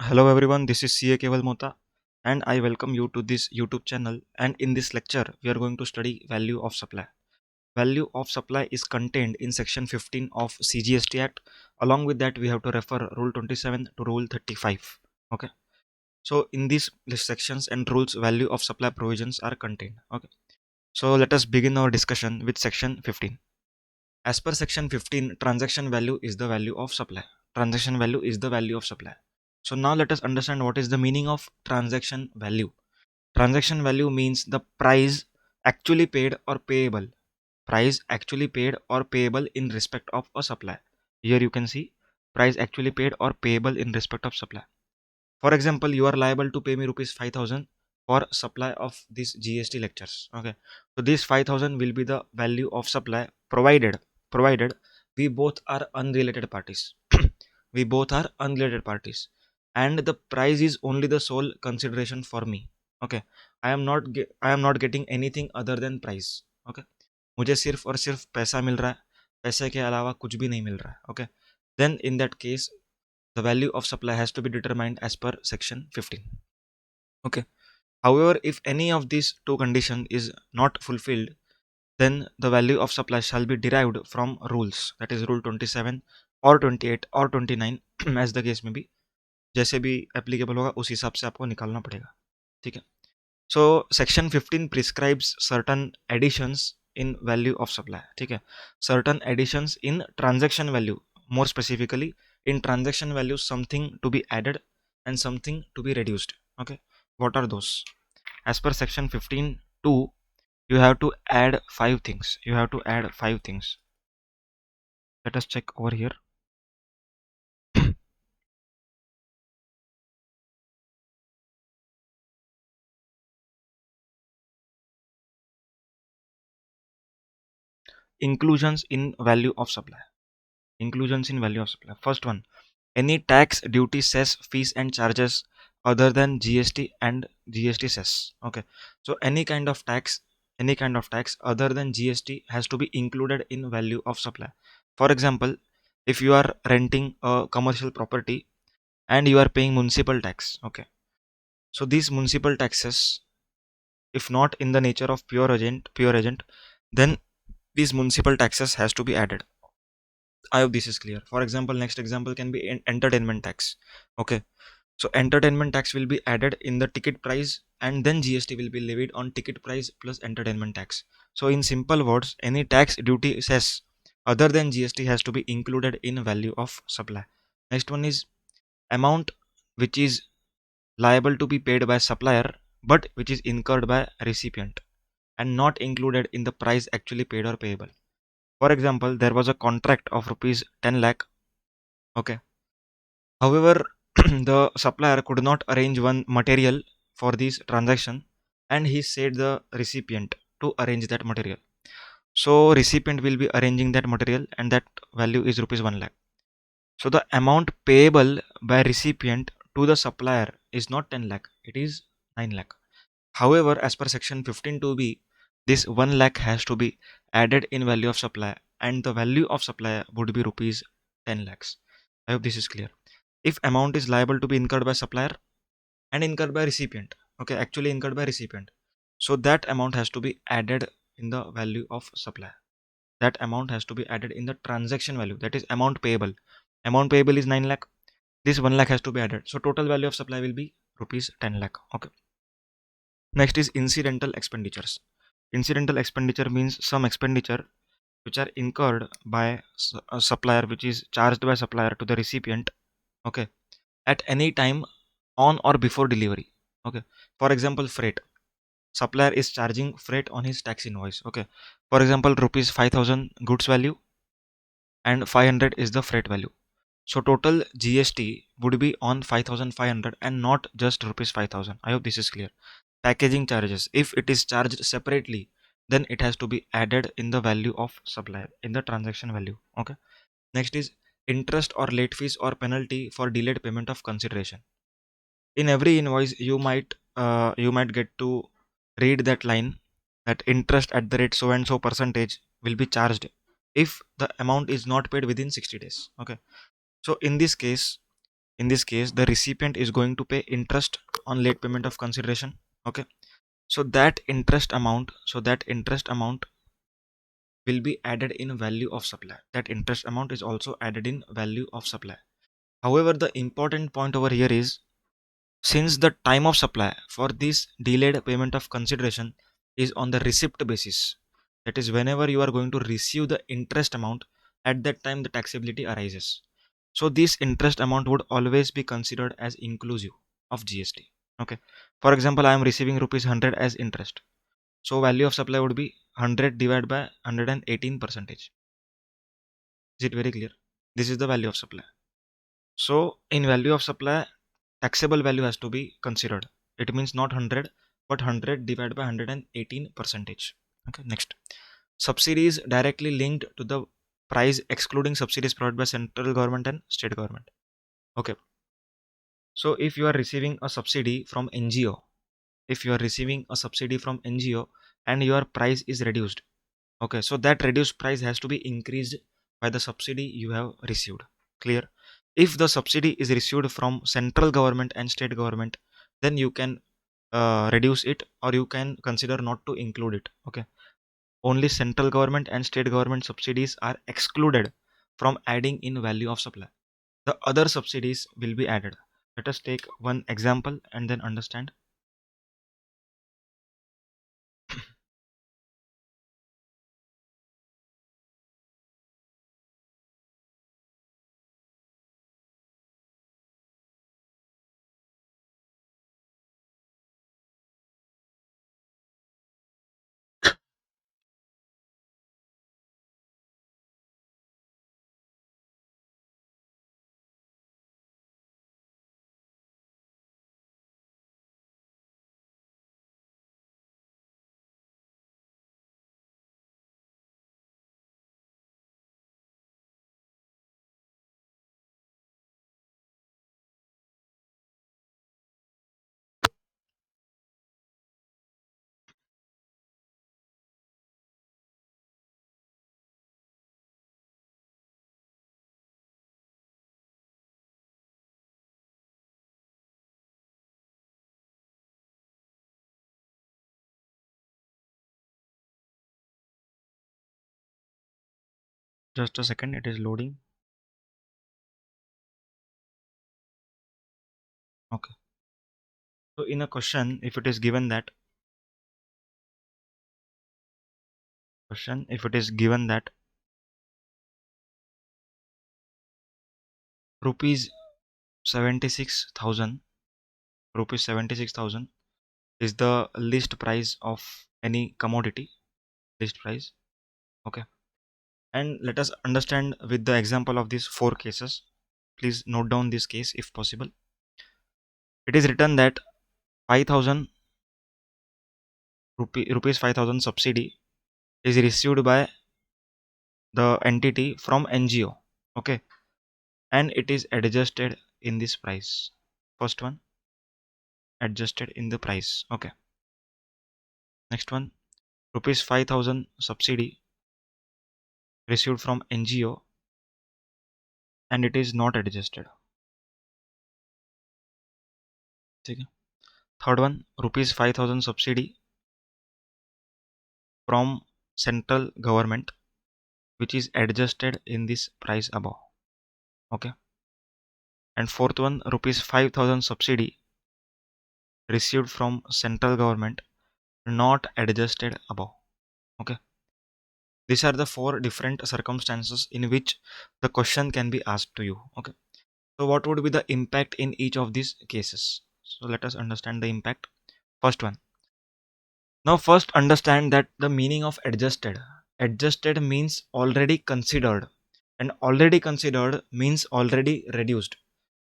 Hello everyone, this is CA Keval Mota and I welcome you to this YouTube channel, and in this lecture we are going to study value of supply. Value of supply is contained in section 15 of CGST Act. Along with that we have to refer rule 27 to rule 35. Okay. So in these sections and rules, value of supply provisions are contained. Okay. So let us begin our discussion with section 15. As per section 15, transaction value is the value of supply. Transaction value is the value of supply. So now let us understand what is the meaning of transaction value. Transaction value means the price actually paid or payable. Price actually paid or payable in respect of a supply. Here you can see price actually paid or payable in respect of supply. For example, you are liable to pay me rupees 5,000 for supply of these GST lectures. Okay. So this 5,000 will be the value of supply provided we both are unrelated parties. We both are unrelated parties. And the price is only the sole consideration for me. Okay. I am not getting anything other than price. Okay. मुझे सिर्फ और सिर्फ पैसा मिल रहा है, पैसे के अलावा कुछ भी नहीं मिल रहा है. Okay. Then in that case the value of supply has to be determined as per section 15. Okay. However, if any of these two conditions is not fulfilled, then the value of supply shall be derived from rules, that is rule 27 or 28 or 29 as the case may be. जैसे भी applicable होगा उस हिसाब से आपको निकालना पड़ेगा. ठीक है. So section 15 prescribes certain additions in value of supply. ठीक है. Certain additions in transaction value. More specifically, in transaction value, something to be added and something to be reduced. Okay. What are those? As per section 15(2), you have to add 5 things. You have to add 5 things. Let us check over here. Inclusions in value of supply. Inclusions in value of supply. First one, any tax, duty, cess, fees and charges other than GST and GST cess. Okay. So any kind of tax other than GST has to be included in value of supply. For example, if you are renting a commercial property and you are paying municipal tax. Okay. So these municipal taxes, if not in the nature of pure agent, then these municipal taxes has to be added. I hope this is clear. For example, next example can be entertainment tax. Okay. So entertainment tax will be added in the ticket price, and then GST will be levied on ticket price plus entertainment tax. So in simple words, any tax, duty, cess other than GST has to be included in value of supply. Next one is amount which is liable to be paid by supplier but which is incurred by recipient and not included in the price actually paid or payable. For example, there was a contract of rupees 10 lakh. Okay. However, the supplier could not arrange one material for this transaction and he said the recipient to arrange that material. So recipient will be arranging that material and that value is rupees 1 lakh. So the amount payable by recipient to the supplier is not 10 lakh, it is 9 lakh. However, as per section 15(2)(b), this 1 lakh has to be added in value of supply and the value of supply would be rupees 10 lakhs. I hope this is clear. If amount is liable to be incurred by supplier and incurred by recipient, okay, actually incurred by recipient, so that amount has to be added in the value of supply. That amount has to be added in the transaction value, that is amount payable. Amount payable is 9 lakh. This 1 lakh has to be added. So total value of supply will be rupees 10 lakh. Okay. Next is incidental expenditures. Incidental expenditure means some expenditure which are incurred by a supplier, which is charged by supplier to the recipient, okay, at any time on or before delivery. Okay. For example, freight. Supplier is charging freight on his tax invoice. Okay. For example, rupees 5,000 goods value and 500 is the freight value. So total GST would be on 5,500 and not just rupees 5,000. I hope this is clear. Packaging charges, if it is charged separately, then it has to be added in the value of supplier in the transaction value. Okay. Next is interest or late fees or penalty for delayed payment of consideration. In every invoice, you might get to read that line that interest at the rate so and so percentage will be charged if the amount is not paid within 60 days. Okay. So in this case, In this case, the recipient is going to pay interest on late payment of consideration. Okay, so that interest amount will be added in value of supply. That interest amount is also added in value of supply. However, the important point over here is, since the time of supply for this delayed payment of consideration is on the receipt basis, that is, whenever you are going to receive the interest amount, at that time the taxability arises. So this interest amount would always be considered as inclusive of GST. Okay. For example, I am receiving rupees 100 as interest. So value of supply would be 100 divided by 118 percentage. Is it very clear? This is the value of supply. So in value of supply, taxable value has to be considered. It means not 100, but 100 divided by 118 percentage. Okay, next. Subsidies directly linked to the price excluding subsidies provided by central government and state government. Okay. So if you are receiving a subsidy from NGO, and your price is reduced, okay, so that reduced price has to be increased by the subsidy you have received. Clear? If the subsidy is received from central government and state government, then you can reduce it, or you can consider not to include it. Okay, only central government and state government subsidies are excluded from adding in value of supply. The other subsidies will be added. Let us take one example and then understand. Just a second, it is loading. Okay. So in a question, if it is given that rupees 76,000 is the list price of any commodity, list price. Okay, and let us understand with the example of these four cases. Please note down this case if possible. It is written that 5,000 rupees 5,000 subsidy is received by the entity from NGO. Okay, and it is adjusted in this price. First one, adjusted in the price. Okay, next one, rupees 5,000 subsidy received from NGO and it is not adjusted. Okay. Third one, rupees 5,000 subsidy from central government, which is adjusted in this price above. Okay, and fourth one, rupees 5,000 subsidy received from central government, not adjusted above. Okay, these are the four different circumstances in which the question can be asked to you. Okay, so what would be the impact in each of these cases? So let us understand the impact. First one, now first understand that the meaning of adjusted. Adjusted means already considered, and already considered means already reduced,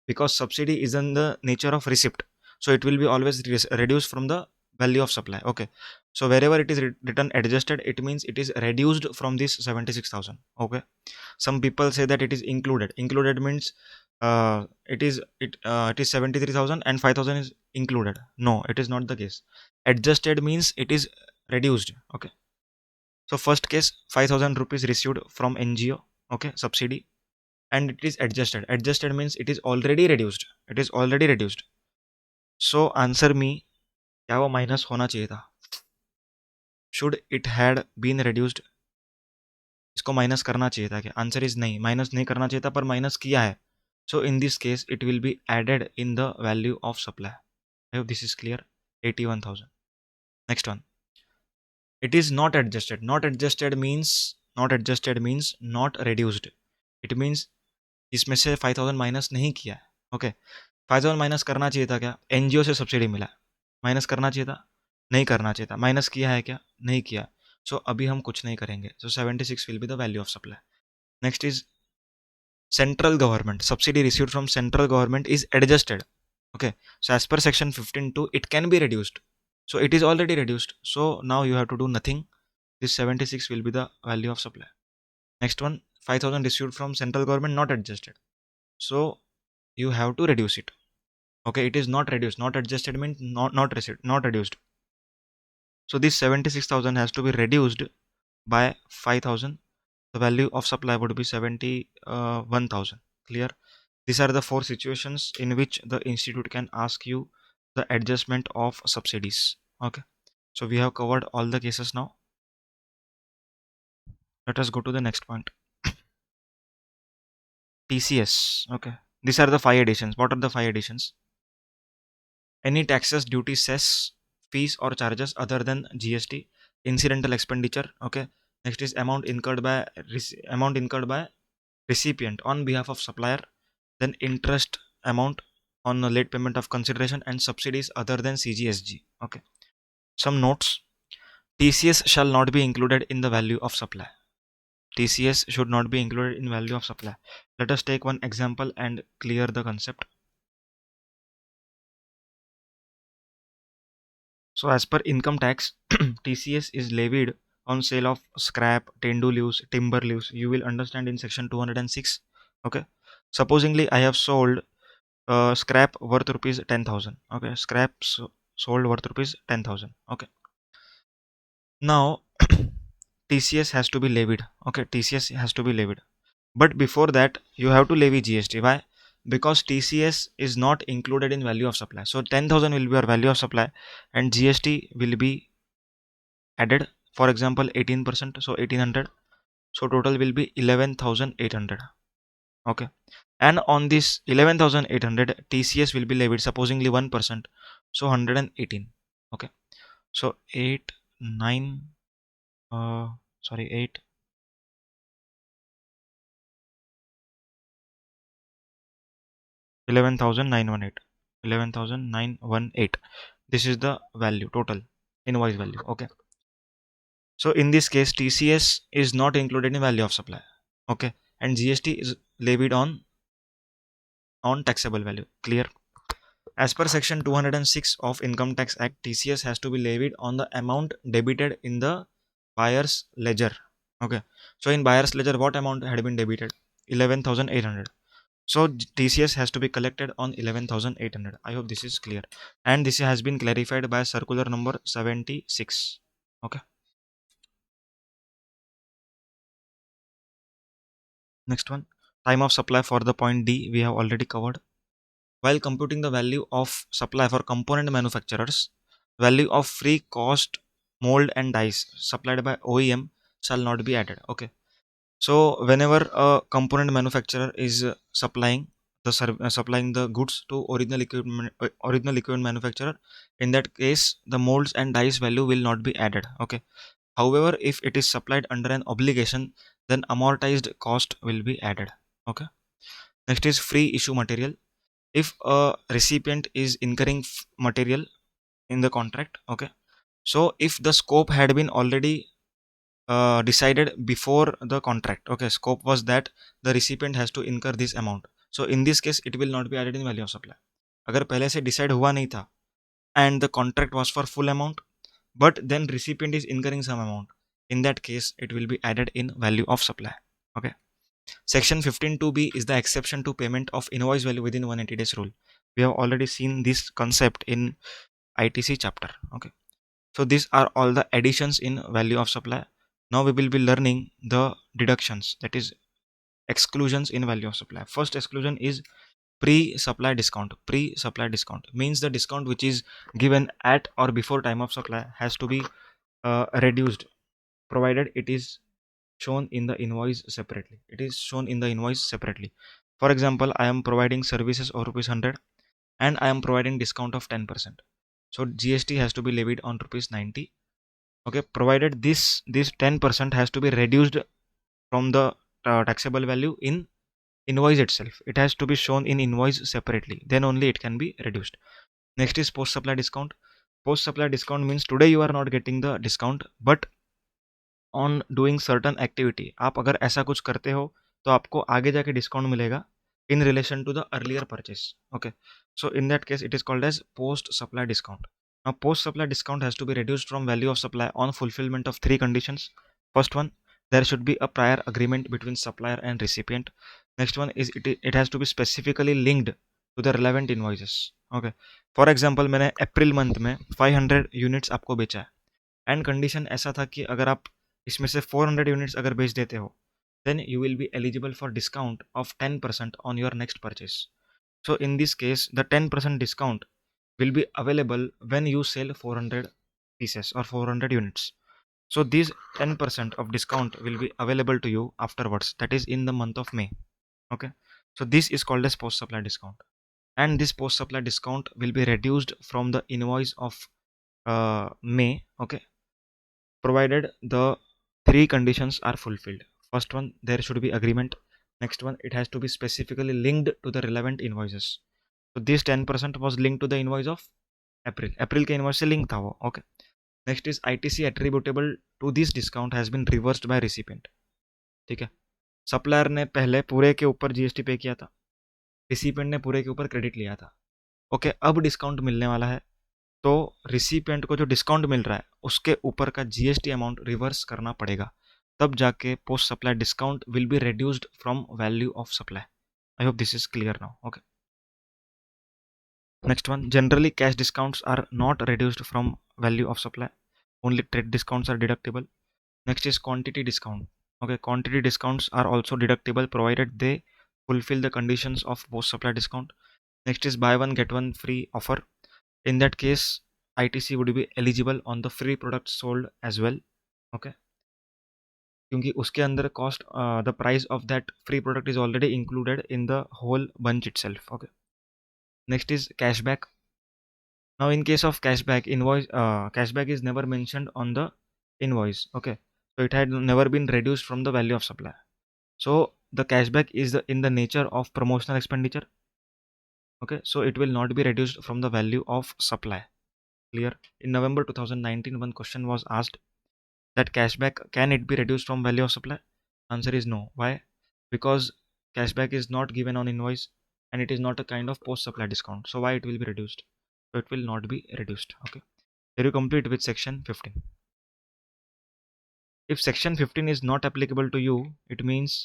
because subsidy is in the nature of receipt, so it will be always reduced from the value of supply. Okay, so wherever it is written adjusted, it means it is reduced from this 76,000. Okay, some people say that it is included means it is 73,000 and 5,000 is included. No, it is not the case. Adjusted means it is reduced. Okay, so first case, 5,000 rupees received from NGO. Okay, subsidy, and it is adjusted. Adjusted means it is already reduced. It is already reduced. So answer me, क्या वो minus होना चाहिए था? Should it had been reduced? इसको minus करना चाहिए था क्या? आंसर इज नहीं, माइनस नहीं करना चाहिए था, पर माइनस किया है. So in this case it will be added in the value of supply. I hope this is clear. 81,000. Next one. It is not adjusted. Not adjusted means not reduced. It means इसमें से 5,000 minus नहीं किया है. Okay, 5,000 minus करना चाहिए था क्या? NGO से सब्सिडी मिला, माइनस करना चाहिए था, नहीं करना चाहिए था. माइनस किया है क्या? नहीं किया. सो अभी हम कुछ नहीं करेंगे. सो 76 will be the value of supply. Next is central government. Subsidy received from central government is adjusted. Okay, so as per section 15.2 it can be reduced, so it is already reduced, so now you have to do nothing. This 76 will be the value of supply. Next one, 5,000 received from central government, not adjusted, so you have to reduce it. Okay, it is not reduced. Not adjusted means not received, not reduced. So this 76,000 has to be reduced by 5,000. The value of supply would be 71,000. Clear? These are the 4 situations in which the institute can ask you the adjustment of subsidies. Okay, so we have covered all the cases now. Let us go to the next point. TCS. Okay, these are the 5 additions. What are the 5 additions? Any taxes, duties, cess, fees or charges other than GST, incidental expenditure. Okay, next is amount incurred by recipient on behalf of supplier, then interest amount on the late payment of consideration, and subsidies other than CGSG. Okay, some notes. TCS shall not be included in the value of supply. TCS should not be included in value of supply. Let us take one example and clear the concept. So as per income tax, TCS is levied on sale of scrap, tendu leaves, timber leaves. You will understand in section 206. Okay, supposingly I have sold scrap worth rupees 10,000. Okay, sold worth rupees 10,000. Okay, now TCS has to be levied. Okay, TCS has to be levied, but before that you have to levy GST. Why? Because TCS is not included in value of supply. So 10,000 will be our value of supply and GST will be added. For example, 18%, so 1800. So total will be 11,800. Okay, and on this 11,800 TCS will be levied supposingly 1%, so 118. Okay, so 8 9 sorry 8 11,918. 11,918. This is the value, total invoice value. Okay, so in this case TCS is not included in value of supply. Okay, and GST is levied on taxable value. Clear? As per section 206 of Income Tax Act, TCS has to be levied on the amount debited in the buyer's ledger. Okay, so in buyer's ledger what amount had been debited? 11,800. So TCS has to be collected on 11,800. I hope this is clear, and this has been clarified by circular number 76. Okay, next one, time of supply for the point D we have already covered. While computing the value of supply for component manufacturers, value of free cost mold and dies supplied by OEM shall not be added. Okay, so whenever a component manufacturer is supplying the goods to original equipment manufacturer, in that case the molds and dies value will not be added. Okay, however if it is supplied under an obligation, then amortized cost will be added. Okay, next is free issue material. If a recipient is incurring material in the contract, okay, so if the scope had been already decided before the contract, okay, scope was that the recipient has to incur this amount, so in this case it will not be added in value of supply. अगर पहले से decide हुआ नहीं था and the contract was for full amount, but then recipient is incurring some amount, in that case it will be added in value of supply. Okay, section 15.2b is the exception to payment of invoice value within 180 days rule. We have already seen this concept in ITC chapter. Okay, so these are all the additions in value of supply. Now we will be learning the deductions, that is exclusions in value of supply. First exclusion is pre-supply discount. Pre-supply discount means the discount which is given at or before time of supply has to be reduced, provided it is shown in the invoice separately. It is shown in the invoice separately. For example, I am providing services of rupees 100 and I am providing discount of 10%. So GST has to be levied on rupees 90. Okay, provided this 10% has to be reduced from the taxable value in invoice itself. It has to be shown in invoice separately, then only it can be reduced. Next is post supply discount. Post supply discount means today you are not getting the discount, but on doing certain activity, आप अगर ऐसा कुछ करते हो तो आपको आगे जाके डिस्काउंट मिलेगा in relation to the earlier purchase. Okay, so in that case it is called as post supply discount. Now post supply discount has to be reduced from value of supply on fulfillment of three conditions. First one, there should be a prior agreement between supplier and recipient. Next one is it has to be specifically linked to the relevant invoices. Okay, for example मैंने April month में 500 units आपको बेचा है and condition ऐसा था कि अगर आप इसमें से 400 यूनिट्स अगर बेच देते हो then you will be eligible for discount of 10% on your next purchase. So in this case the 10% discount will be available when you sell 400 pieces or 400 units. So this 10% of discount will be available to you afterwards, that is in the month of May. Okay, so this is called as post supply discount, and this post supply discount will be reduced from the invoice of May. Okay, provided the three conditions are fulfilled. First one, there should be agreement. Next one, it has to be specifically linked to the relevant invoices. So this 10% was linked to the invoice of अप्रैल के invoice से link था वो. Okay, next is ITC attributable to this discount has been reversed by recipient. ठीक है, supplier ने पहले पूरे के ऊपर जीएसटी पे किया था, रिसिपिएंट ने पूरे के ऊपर क्रेडिट लिया था. ओके, अब डिस्काउंट मिलने वाला है तो रिसिपिएंट को जो डिस्काउंट मिल रहा है उसके ऊपर का जीएसटी अमाउंट रिवर्स करना पड़ेगा, तब जाके post supply discount will be reduced from value of supply. I hope this is clear now. Okay, next one, generally cash discounts are not reduced from value of supply, only trade discounts are deductible. Next is quantity discount. Okay, quantity discounts are also deductible provided they fulfill the conditions of post supply discount. Next is buy one get one free offer. In that case ITC would be eligible on the free products sold as well. Okay, क्योंकि उसके अंदर cost the price of that free product is already included in the whole bunch itself. Okay, next is cashback. Now in case of cashback invoice, cashback is never mentioned on the invoice. Okay, so it had never been reduced from the value of supply. So the cashback is in the nature of promotional expenditure. Okay, so it will not be reduced from the value of supply. Clear? In November 2019 one question was asked that cashback, can it be reduced from value of supply? Answer is no. Why? Because cashback is not given on invoice and it is not a kind of post supply discount. So why it will be reduced? So it will not be reduced. Okay, here you complete with section 15. If section 15 is not applicable to you, it means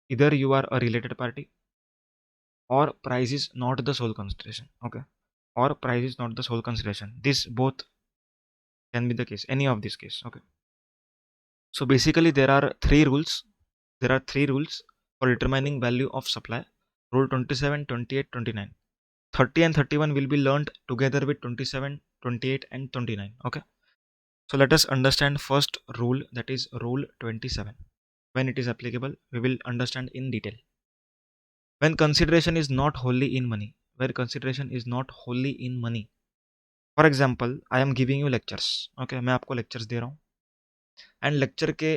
either you are a related party or price is not the sole consideration. Okay, or price is not the sole consideration. This both can be the case, any of this case. Okay, so basically there are three rules. There are three rules for determining value of supply. Rule 27, 28, 29. 30 and 31 will be learned together with 27, 28 and 29. Okay, so let us understand first rule, that is rule 27. When it is applicable, we will understand in detail. When consideration is not wholly in money, where consideration is not wholly in money. For example, I am giving you lectures. Okay, मैं आपको lectures दे रहा हूँ and lecture के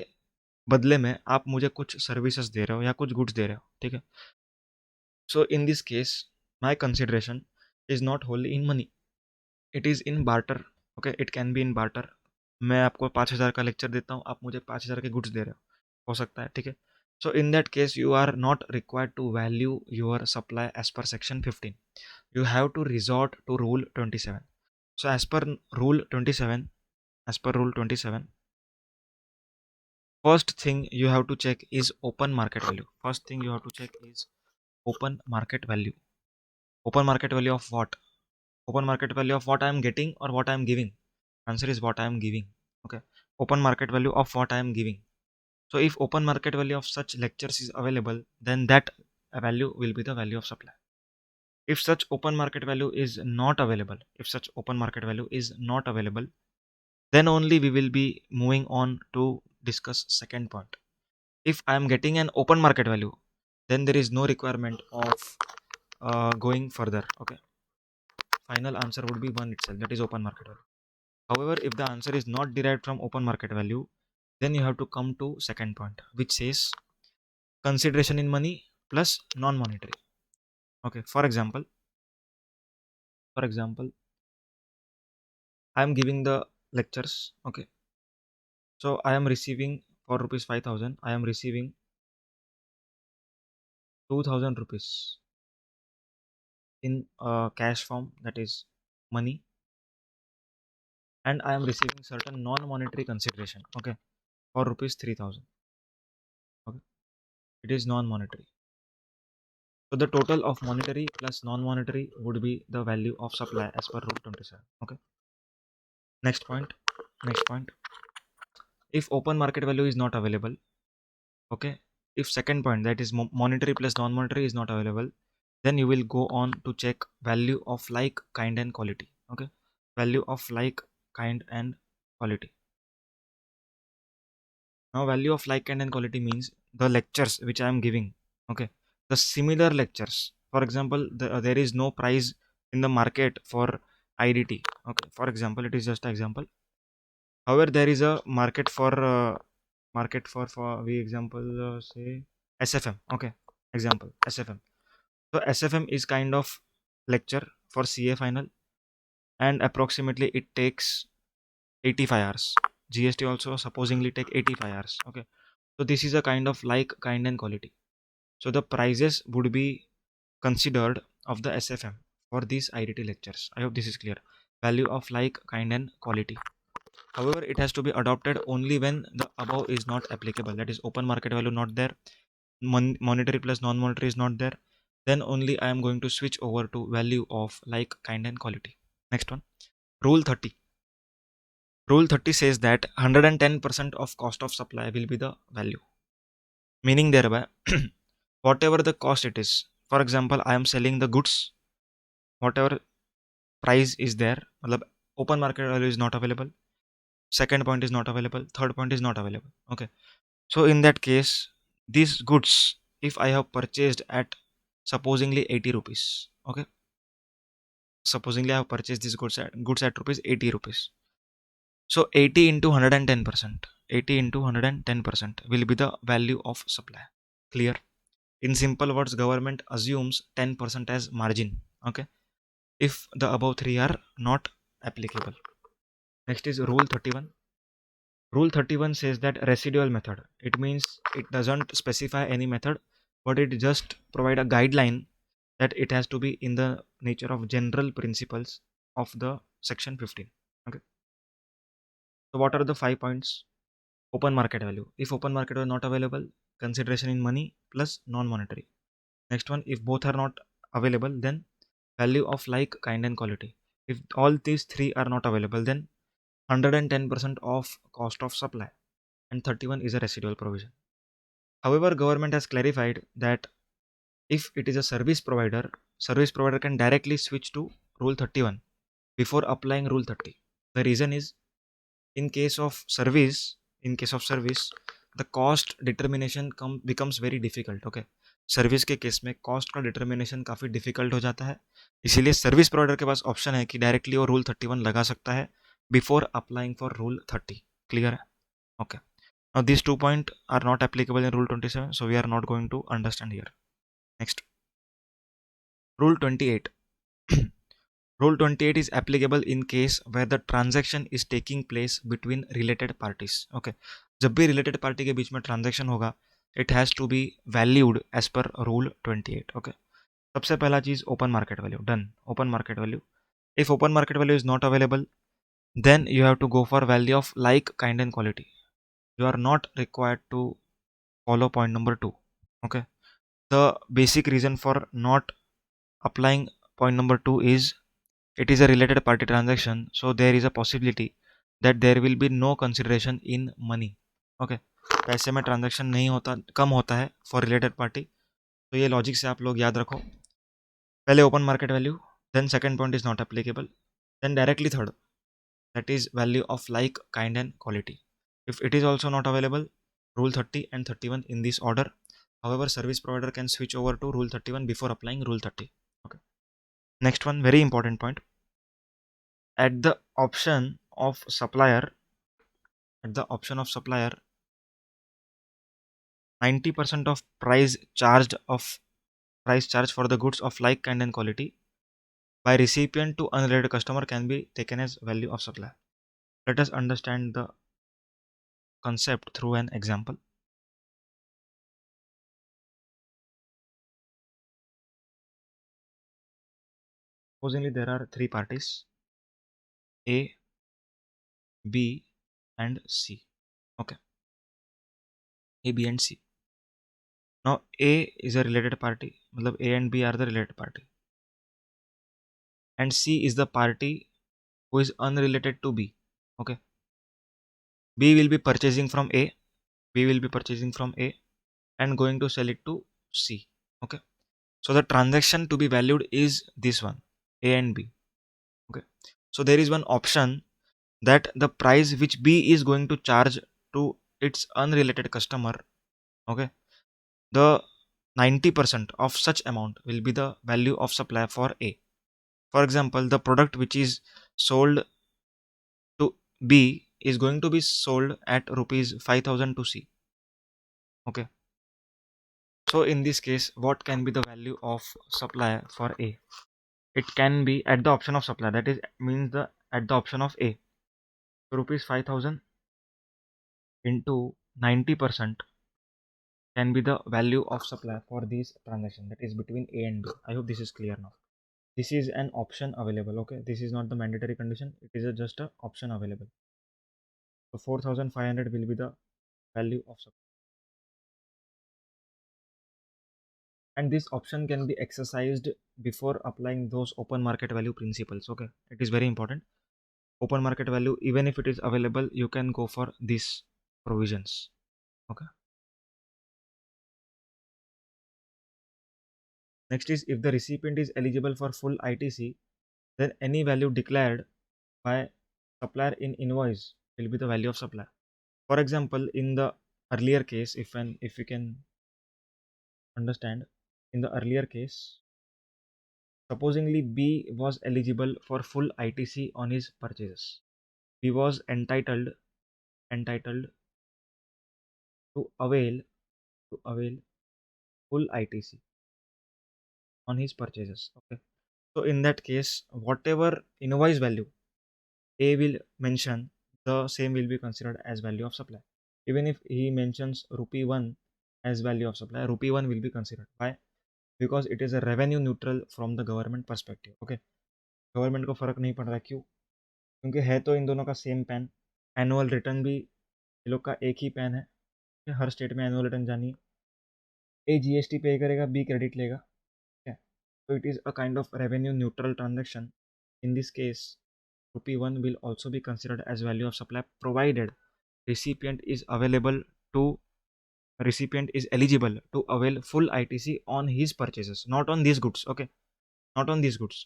बदले में आप मुझे कुछ services दे रहे हो या कुछ goods दे रहे हो. ठीक है, so in this case my consideration is not wholly in money, it is in barter. Okay, it can be in barter. मैं आपको 5000 का लेक्चर देता हूँ, आप मुझे 5000 के गुड्स दे रहे हो सकता है. ठीक है, so in that case you are not required to value your supply as per section 15. You have to resort to rule 27. So as per rule 27, first thing you have to check is open market value. First thing you have to check is open market value. Open market value of what? Open market value of what I am getting or what I am giving? Answer is what I am giving. Okay, open market value of what I am giving. So if open market value of such lectures is available, then that value will be the value of supply. If such open market value is not available, then only we will be moving on to discuss second point. If I am getting an open market value, then there is no requirement of going further. Okay, final answer would be 1 itself, that is open market value. However, if the answer is not derived from open market value, then you have to come to second point, which says consideration in money plus non-monetary. Okay, for example, I am giving the lectures. Okay, so I am receiving for rupees 5,000. I am receiving 2,000 rupees in cash form, that is money, and I am receiving certain non-monetary consideration. Okay, for rupees 3,000. Okay, it is non-monetary. So the total of monetary plus non-monetary would be the value of supply as per rule 27. Okay. Next point. Next point. If open market value is not available, okay. If second point, that is monetary plus non-monetary, is not available, then you will go on to check value of like, kind, and quality. Okay. Value of like, kind, and quality. Now value of like, kind, and quality means the lectures which I am giving. Okay. The similar lectures. For example, there is no price in the market for IDT. Okay. For example, it is just an example. However, there is a market for we example say SFM. Okay. Example SFM. So SFM is kind of lecture for CA final, and approximately it takes 85 hours. GST also supposingly take 85 hours. Okay. So this is a kind of like, kind, and quality. So the prices would be considered of the SFM for these IDT lectures. I hope this is clear. Value of like, kind, and quality. However, it has to be adopted only when the above is not applicable. That is open market value not there, monetary plus non-monetary is not there. Then only I am going to switch over to value of like, kind, and quality. Next one. Rule 30. Rule 30 says that 110% of cost of supply will be the value. Meaning thereby, whatever the cost it is. For example, I am selling the goods, whatever price is there, open market value is not available. Second point is not available. Third point is not available. Okay. So in that case, these goods, if I have purchased at supposingly 80 rupees, okay, supposingly I have purchased these goods at rupees 80 rupees. So 80 into 110%, 80 into 110% will be the value of supply. Clear? In simple words, government assumes 10% as margin. Okay, if the above three are not applicable. Next is rule 31. Rule 31 says that residual method. It means it doesn't specify any method, but it just provide a guideline that it has to be in the nature of general principles of the section 15. Okay. So what are the 5 points? Open market value. If open market value not available, consideration in money plus non-monetary. Next one, if both are not available, then value of like, kind, and quality. If all these three are not available, then 110% of cost of supply, and 31 is a residual provision. However, government has clarified that if it is a service provider can directly switch to rule 31 before applying rule 30. The reason is, in case of service, the cost determination becomes very difficult. Okay, service के case में cost का determination काफ़ी difficult हो जाता है, इसीलिए service provider के पास option है कि डायरेक्टली वो रूल 31 लगा सकता है before applying for rule 30. Clear है? Okay. Now these 2 points are not applicable in rule 27, so we are not going to understand here. Next, rule 28. Rule 28 is applicable in case where the transaction is taking place between related parties. Okay, जब भी related party के बीच में transaction होगा, it has to be valued as per rule 28. Okay, सबसे पहला चीज open market value. Done. Open market value. If open market value is not available, then you have to go for value of like, kind, and quality. You are not required to follow point number 2. Okay, the basic reason for not applying point number 2 is it is a related party transaction, so there is a possibility that there will be no consideration in money. Okay, पैसे में transaction नहीं होता, कम होता है for related party. तो ये logic से आप लोग याद रखो। पहले open market value, then second point is not applicable, then directly third, that is value of like, kind and quality. If it is also not available, rule 30 and 31 in this order. However, service provider can switch over to rule 31 before applying rule 30. Okay. Next one, very important point. At the option of supplier, at the option of supplier, 90% of price charge for the goods of like, kind and quality by recipient to unrelated customer can be taken as value of supply. Let us understand the concept through an example. Supposingly there are three parties, A, B and C. Okay, A, B and C. Now A is a related party, matlab A and B are the related party, and C is the party who is unrelated to B. Okay, B will be purchasing from A, B will be purchasing from A and going to sell it to C. Okay, so the transaction to be valued is this one, A and B. Okay, so there is one option that the price which B is going to charge to its unrelated customer, okay, the 90% of such amount will be the value of supply for A. For example, the product which is sold to B is going to be sold at rupees 5000 to C. Okay, so in this case, what can be the value of supply for A? It can be at the option of supply, that is means the at the option of A. So rupees 5000 into 90% can be the value of supply for this transaction, that is between A and B. I hope this is clear now. This is an option available. Okay, this is not the mandatory condition, it is just a option available. So 4500 will be the value of supply, and this option can be exercised before applying those open market value principles. Okay, it is very important. Open market value, even if it is available, you can go for these provisions. Okay, next is, if the recipient is eligible for full ITC, then any value declared by supplier in invoice will be the value of supply. For example, in the earlier case, if we can understand, in the earlier case, supposingly B was eligible for full ITC on his purchases. B was entitled to avail full ITC on his purchases. Okay. So in that case, whatever invoice value A will mention, the same will be considered as value of supply. Even if he mentions rupee 1 as value of supply, rupee 1 will be considered. Why? Because it is a revenue neutral from the government perspective. Okay, government को फ़र्क नहीं पड़ रहा है, क्यों? क्योंकि है तो इन दोनों का सेम पैन, एनुअल रिटर्न भी ये लोग का एक ही पैन है, हर स्टेट में एनुअल रिटर्न जानी है, ए जीएसटी पे करेगा, बी क्रेडिट लेगा, ठीक है? तो it is a kind of revenue neutral transaction. In this case, rupee 1 will also be considered as value of supply, provided recipient is available to recipient is eligible to avail full ITC on his purchases, not on these goods. Okay, not on these goods,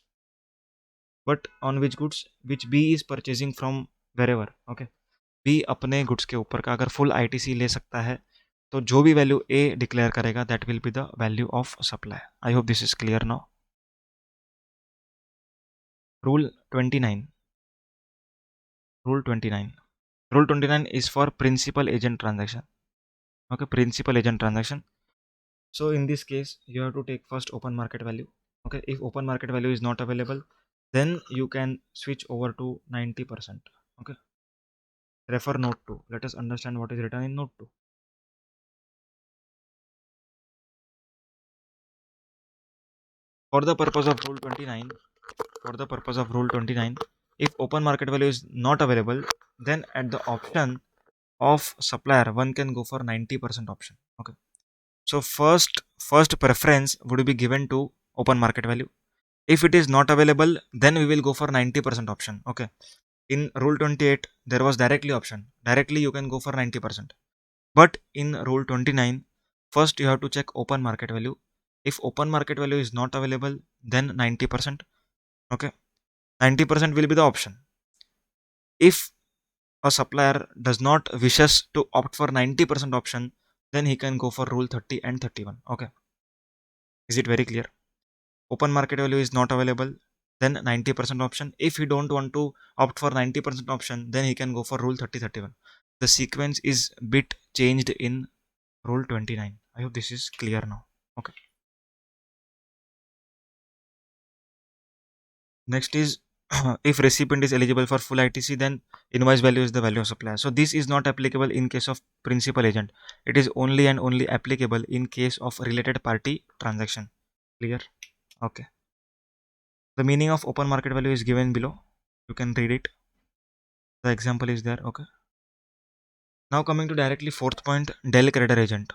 but on which goods which B is purchasing from wherever. Okay, B अपने goods के ऊपर का अगर full ITC ले सकता है, तो जो भी वैल्यू A डिक्लेयर करेगा, that will be the value of supply. I hope this is clear now. Rule 29. Rule 29. Rule 29 is for principal agent transaction. Okay, principal agent transaction. So in this case, you have to take first open market value. Okay, if open market value is not available, then you can switch over to 90%. Okay, refer note 2. Let us understand what is written in note 2. For the purpose of rule 29, for the purpose of rule 29, if open market value is not available, then at the option of supplier, one can go for 90% option. Okay, so first preference would be given to open market value. If it is not available, then we will go for 90% option. Okay, in rule 28 there was directly option, directly you can go for 90%. But in rule 29, first you have to check open market value. If open market value is not available, then 90%. Okay, 90% will be the option. If a supplier does not wishes to opt for 90% option, then he can go for rule 30 and 31. Okay, is it very clear? Open market value is not available, then 90% option. If he don't want to opt for 90% option, then he can go for rule 30 31. The sequence is bit changed in rule 29. I hope this is clear now. Okay, next is if recipient is eligible for full ITC, then invoice value is the value of supplier. So this is not applicable in case of principal agent. It is only and only applicable in case of related party transaction. Clear? Okay. The meaning of open market value is given below. You can read it. The example is there. Okay. Now coming to directly fourth point, Dell creditor agent.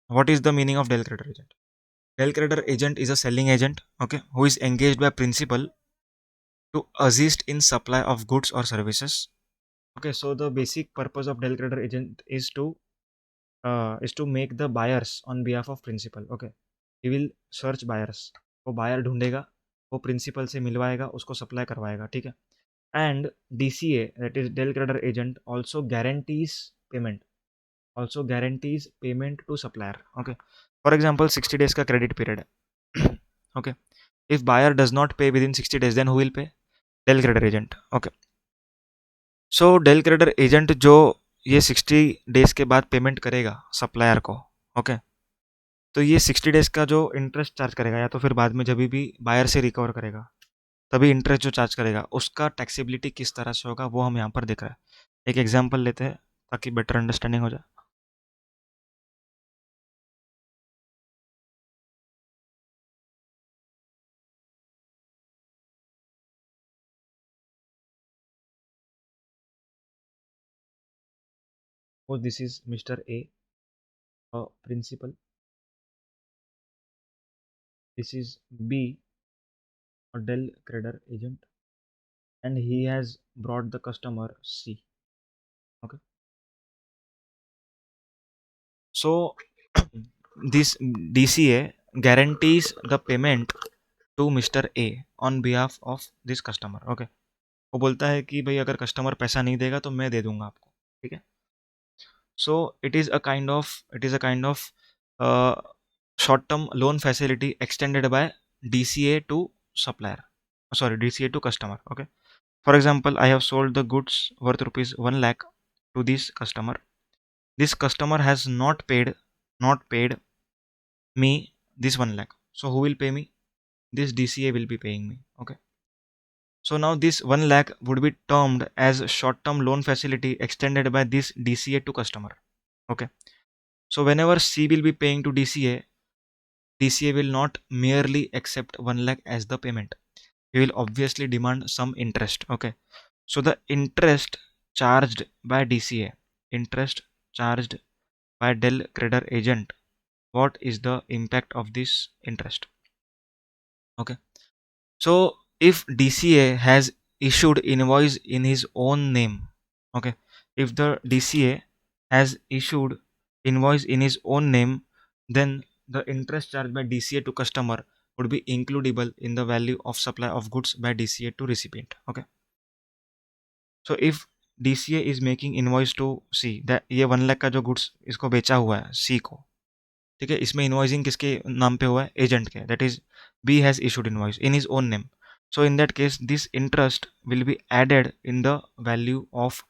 What is the meaning of Dell creditor agent? Dell creditor agent is a selling agent, okay, who is engaged by principal to assist in supply of goods or services. Okay, so the basic purpose of Dell creditor agent is to make the buyers on behalf of principal. Okay, he will search buyers. वो buyer ढूंढेगा, वो principal से मिलवाएगा, उसको supply करवाएगा, ठीक है. And DCA, that is Dell creditor agent, also guarantees payment to supplier. Okay, for example 60 days का credit period है. Okay, if buyer does not pay within 60 days, then who will pay? Dell creditor agent. Okay, so del creditor agent जो ये 60 days के बाद payment करेगा supplier को. Okay, तो ये 60 डेज का जो इंटरेस्ट चार्ज करेगा, या तो फिर बाद में जब भी बायर से रिकवर करेगा तभी इंटरेस्ट जो चार्ज करेगा, उसका टैक्सेबिलिटी किस तरह से होगा वो हम यहाँ पर देख रहे हैं. एक एग्जाम्पल लेते हैं ताकि बेटर अंडरस्टैंडिंग हो जाए. So this is Mr. A, principal. This is B, a Dell creditor agent, and he has brought the customer C. Okay, so this DCA guarantees the payment to Mr. A on behalf of this customer. Okay, वो बोलता है कि भाई अगर customer पैसा नहीं देगा तो मैं दे दूंगा आपको. ठीक है. So it is a kind of short term loan facility extended by DCA to supplier, sorry, DCA to customer. Okay, for example, I have sold the goods worth rupees 1 lakh to this customer. This customer has not paid me this 1 lakh. So who will pay me? This DCA will be paying me. Okay, so now this 1 lakh would be termed as short term loan facility extended by this DCA to customer. Okay, so whenever C will be paying to DCA, DCA will not merely accept 1 lakh as the payment. He will obviously demand some interest. Okay, so the interest charged by DCA, interest charged by Dell creditor agent, what is the impact of this interest? Okay, so if DCA has issued invoice in his own name, okay, if the DCA has issued invoice in his own name, then the interest charged by DCA to customer would be includable in the value of supply of goods by DCA to recipient. Okay, so if DCA is making invoice to C, that ये 1 लाख का जो goods इसको बेचा हुआ है C को, ठीक है, इसमें इन्वॉइसिंग किसके नाम पे हुआ है? एजेंट के. That is B has issued invoice in his own name. So in that case this interest will be added in the value of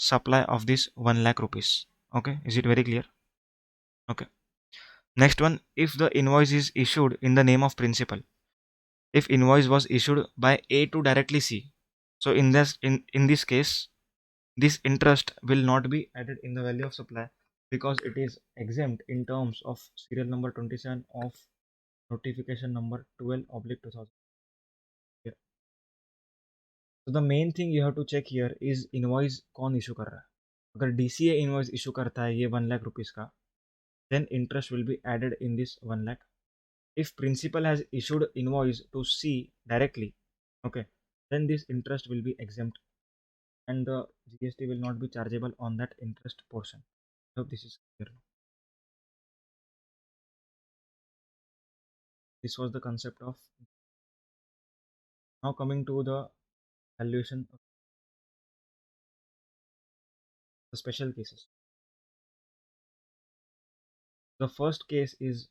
supply of this 1 lakh rupees. Okay, is it very clear? Okay, next one, if the invoice is issued in the name of principal, if invoice was issued by A to directly C, so in this case this interest will not be added in the value of supply because it is exempt in terms of serial number 27 of notification number 12 oblique 2000. Yeah. So the main thing you have to check here is invoice कौन issue कर रहा है. अगर DCA invoice issue करता है ये 1 lakh rupees का, then interest will be added in this 1 lakh. If principal has issued invoice to C directly, okay, then this interest will be exempt and the GST will not be chargeable on that interest portion. Hope this is clear. This was the concept of. Now coming to the valuation of the special cases. The first case is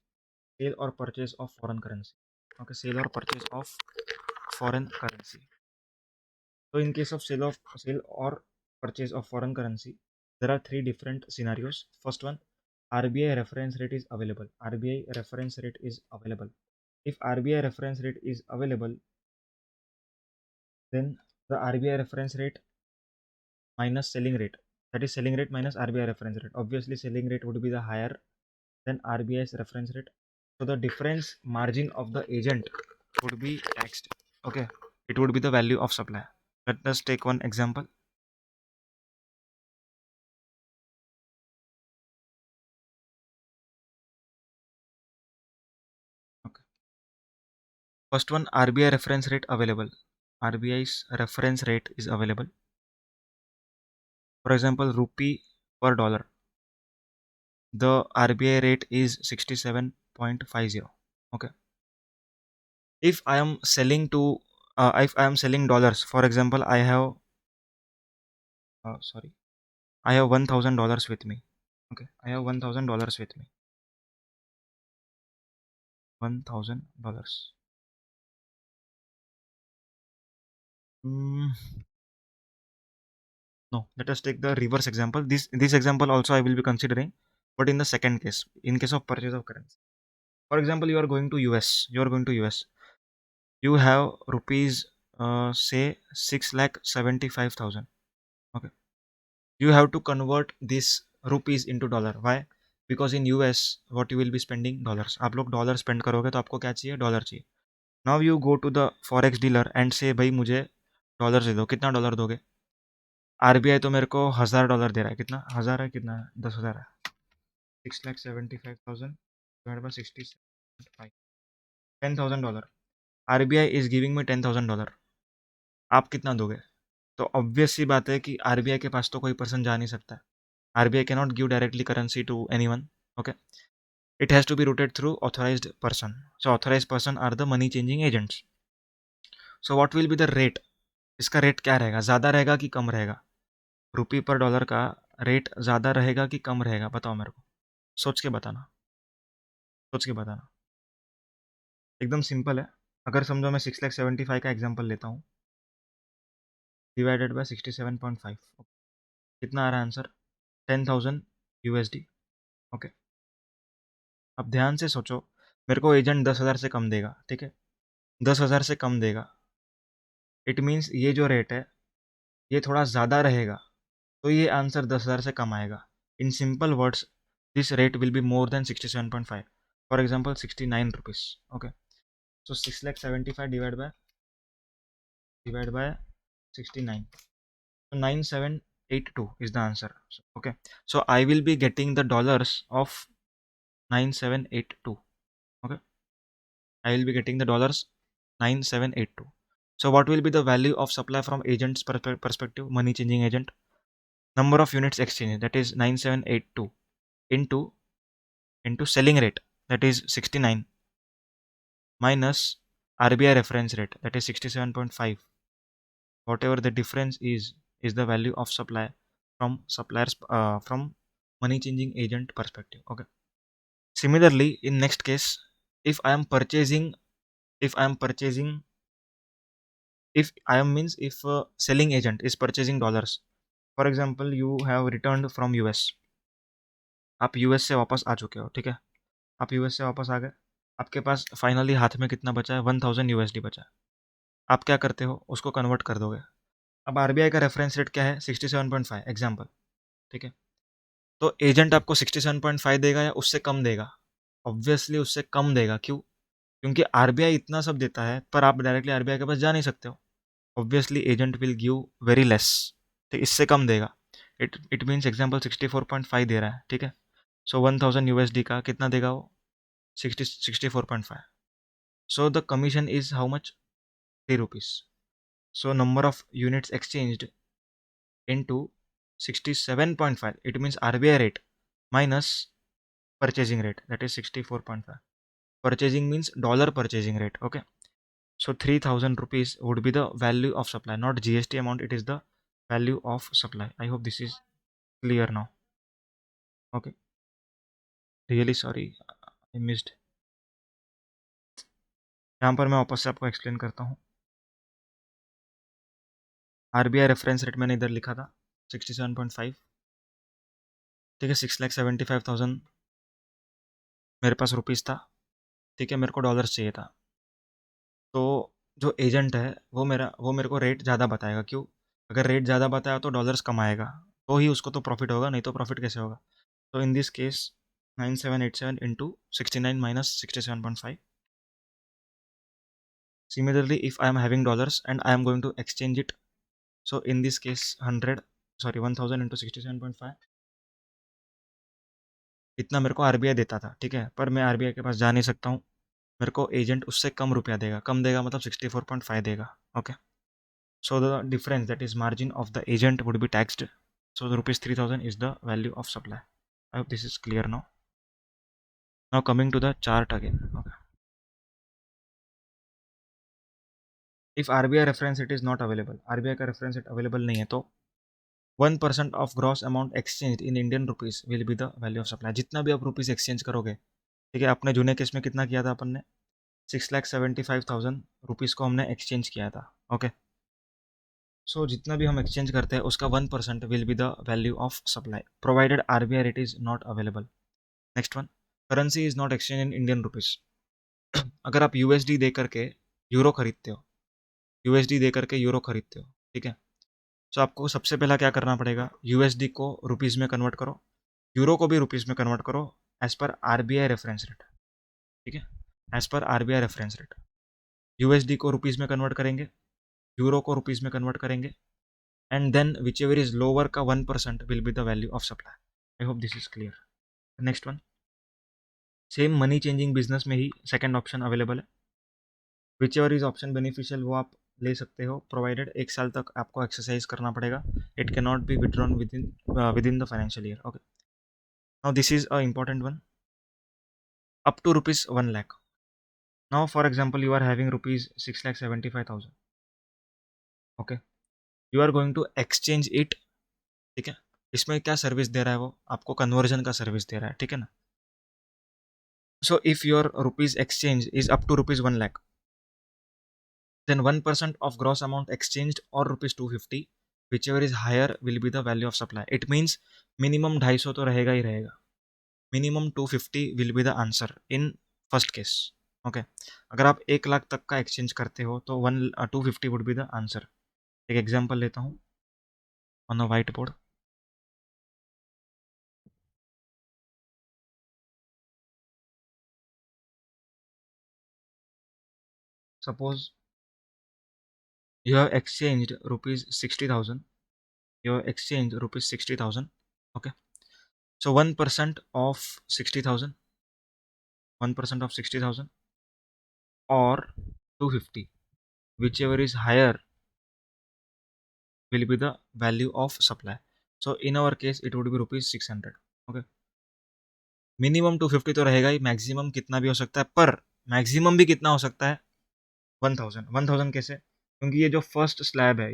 sale or purchase of foreign currency. Okay, sale or purchase of foreign currency. So in case of sale or purchase of foreign currency, there are three different scenarios. First one, RBI reference rate is available. RBI reference rate is available. If RBI reference rate is available, then the RBI reference rate minus selling rate, that is selling rate minus RBI reference rate. Obviously, selling rate would be the higher than RBI's reference rate. So the difference margin of the agent would be taxed. Okay, it would be the value of supply. Let us take one example. Okay. First one, RBI reference rate available. RBI's reference rate is available. For example, rupee per dollar. The RBI rate is 67.50. Okay. If I am selling to, if I am selling dollars, for example, sorry, I have $1,000 with me. Okay, I have $1,000 with me. $1,000. Mm, no, let us take the reverse example. This example also I will be considering, but in the second case, in case of purchase of currency. For example, you are going to US. You are going to US. You have rupees, say 6,75,000. Okay. You have to convert this rupees into dollar. Why? Because in US, what you will be spending dollars. आप लोग dollar spend करोगे तो आपको क्या चाहिए? Dollar चाहिए. Now you go to the forex dealer and say भाई मुझे डॉलर दे दो. कितना डॉलर दोगे? आरबीआई तो मेरे को $1,000 दे रहा है. कितना? 1,000 है? कितना है? 10,000 है. 6,75,000 divided by 60.5. $10,000. RBI is giving me $10,000. आप कितना दोगे? तो ऑब्वियस सी बात है कि आरबीआई के पास तो कोई पर्सन जा नहीं सकता है. RBI can not give directly currency to anyone. Okay, it has to be routed through authorized person. So authorized person are the money changing agents. So what will be the rate? इसका rate क्या रहेगा? ज़्यादा रहेगा कि कम रहेगा? रुपी पर dollar का rate ज़्यादा रहेगा कि कम रहेगा? बताओ मेरे को. सोच के बताना. सोच के बताना. एकदम सिंपल है. अगर समझो मैं 6,75,000 का एग्जाम्पल लेता हूँ, डिवाइडेड बाय 67.5. कितना आ रहा है आंसर? 10,000 USD. ओके, अब ध्यान से सोचो. मेरे को एजेंट 10,000 से कम देगा. ठीक है, 10,000 से कम देगा. इट मीन्स ये जो रेट है ये थोड़ा ज़्यादा रहेगा, तो ये आंसर 10,000 से कम आएगा. In simple words, this rate will be more than 67.5. For example 69 rupees. Okay, so 6,75,000 divide by 69. So 9,782 is the answer. Okay, so I will be getting the dollars of 9,782. Okay, I will be getting the dollars 9,782. So what will be the value of supply from agent's perspective, money changing agent? Number of units exchanged, that is 9,782, into selling rate, that is 69, minus RBI reference rate, that is 67.5. Whatever the difference is the value of supply from suppliers, from money changing agent perspective. Okay. Similarly, in next case, if I am purchasing, if I am purchasing, if I am means if selling agent is purchasing dollars. For example, you have returned from US. आप US से वापस आ चुके हो. ठीक है, आप US से वापस आ गए. आपके पास फाइनली हाथ में कितना बचा है? 1,000 USD बचा है. आप क्या करते हो? उसको कन्वर्ट कर दोगे. अब आरबीआई का रेफरेंस रेट क्या है? 67.5 एग्जाम्पल. ठीक है, तो एजेंट आपको 67.5 देगा या उससे कम देगा? ऑब्वियसली उससे कम देगा. क्यों? क्योंकि आरबीआई इतना सब देता है, पर आप डायरेक्टली आरबीआई के पास जा नहीं सकते हो. Obviously agent will give very less. तो इससे कम देगा. इट मीन्स एग्जाम्पल 64.5 दे रहा है. ठीक है, सो 1,000 USD का कितना देगा वो? 64.5. So the commission is how much? 3 rupees. So number of units exchanged into 67.5, it means RBI rate. minus purchasing rate, that is 64.5. Purchasing means dollar purchasing rate. Okay, so 3000 rupees would be the value of supply, not GST amount, it is the value of supply. I hope this is clear now. Okay, really sorry, I missed. यहाँ पर मैं वापस से आपको explain करता हूँ। RBI reference rate मैंने इधर लिखा था 67.5, ठीक है। 6,75,000 मेरे पास रुपीज़ था, ठीक है। मेरे को डॉलर्स चाहिए था, तो जो एजेंट है वो मेरे को रेट ज़्यादा बताएगा। क्यों? अगर रेट ज़्यादा बताया तो डॉलर्स कमाएगा, तो ही उसको तो प्रॉफिट होगा, नहीं तो प्रॉफिट कैसे होगा। तो इन this case 9787 into 69 minus 67.5। Similarly, if I am having dollars and I am going to exchange it, so in this case 1000 into 67.5, इतना मेरे को आरबीआई देता था, ठीक है। पर मैं आरबीआई के पास जा नहीं सकता हूँ, मेरे को एजेंट उससे कम रुपया देगा। कम देगा मतलब 64.5 देगा। Okay, so the difference, that is margin of the agent, would be taxed. So the rupees 3000 is the value of supply. I hope this is clear now. Now coming to the chart again. Okay, if RBI reference rate is not available, RBI का reference rate available नहीं है, तो 1% of gross amount exchanged in Indian rupees will be the value of supply. जितना भी आप rupees exchange करोगे, ठीक है। अपने जूने केस में कितना किया था अपन ने? 6,75,000 रुपीज़ को हमने एक्सचेंज किया था। ओके, सो जितना भी हम एक्सचेंज करते हैं उसका 1% will be the value of supply, provided RBI rate is not available. Next one, currency is not exchange in Indian rupees. अगर आप यूएसडी दे करके यूरो खरीदते हो, यूएसडी दे करके यूरो खरीदते हो, ठीक है। सो आपको सबसे पहला क्या करना पड़ेगा? यूएसडी को रुपीज़ में कन्वर्ट करो, यूरो को भी रुपीज़ में कन्वर्ट करो, as per RBI reference rate, ठीक है। As per RBI reference rate USD को रुपीज़ में कन्वर्ट करेंगे, यूरो को रुपीज़ में कन्वर्ट करेंगे, and then whichever is lower का 1% will be the value of supply. I hope this is clear. Next one, same money changing business में ही second option available है। Whichever is option beneficial वो आप ले सकते हो, प्रोवाइडेड 1 साल तक आपको एक्सरसाइज करना पड़ेगा। It can not be withdrawn within the financial year. Okay, now this is a important one, up to rupees 1 lakh. Now for example you are having rupees 6,75,000। Okay, you are going to exchange it, ठीक है। इसमें क्या service दे रहा है? वो आपको conversion का service दे रहा है, ठीक है ना। So if your rupees exchange is up to rupees 1 lakh, then 1% of gross amount exchanged or rupees 250, whichever is higher will be the value of supply. It means minimum 250 तो रहेगा ही रहेगा, minimum 250 will be the answer in first case. Okay, अगर आप 1 लाख तक का exchange करते हो तो 250 would be the answer. एक एग्जांपल लेता हूँ on a white board. Suppose you have exchanged rupees 60,000, you have exchanged rupees 60,000. Okay, so 1% of 60,000, 1% of 60,000 or 250, whichever is higher will be the value of supply. So in our case it would be rupees 600. Okay, minimum 250 तो रहेगा ही, maximum कितना भी हो सकता है, पर maximum भी कितना हो सकता है? 1000। 1000 कैसे? क्योंकि ये जो फर्स्ट स्लैब है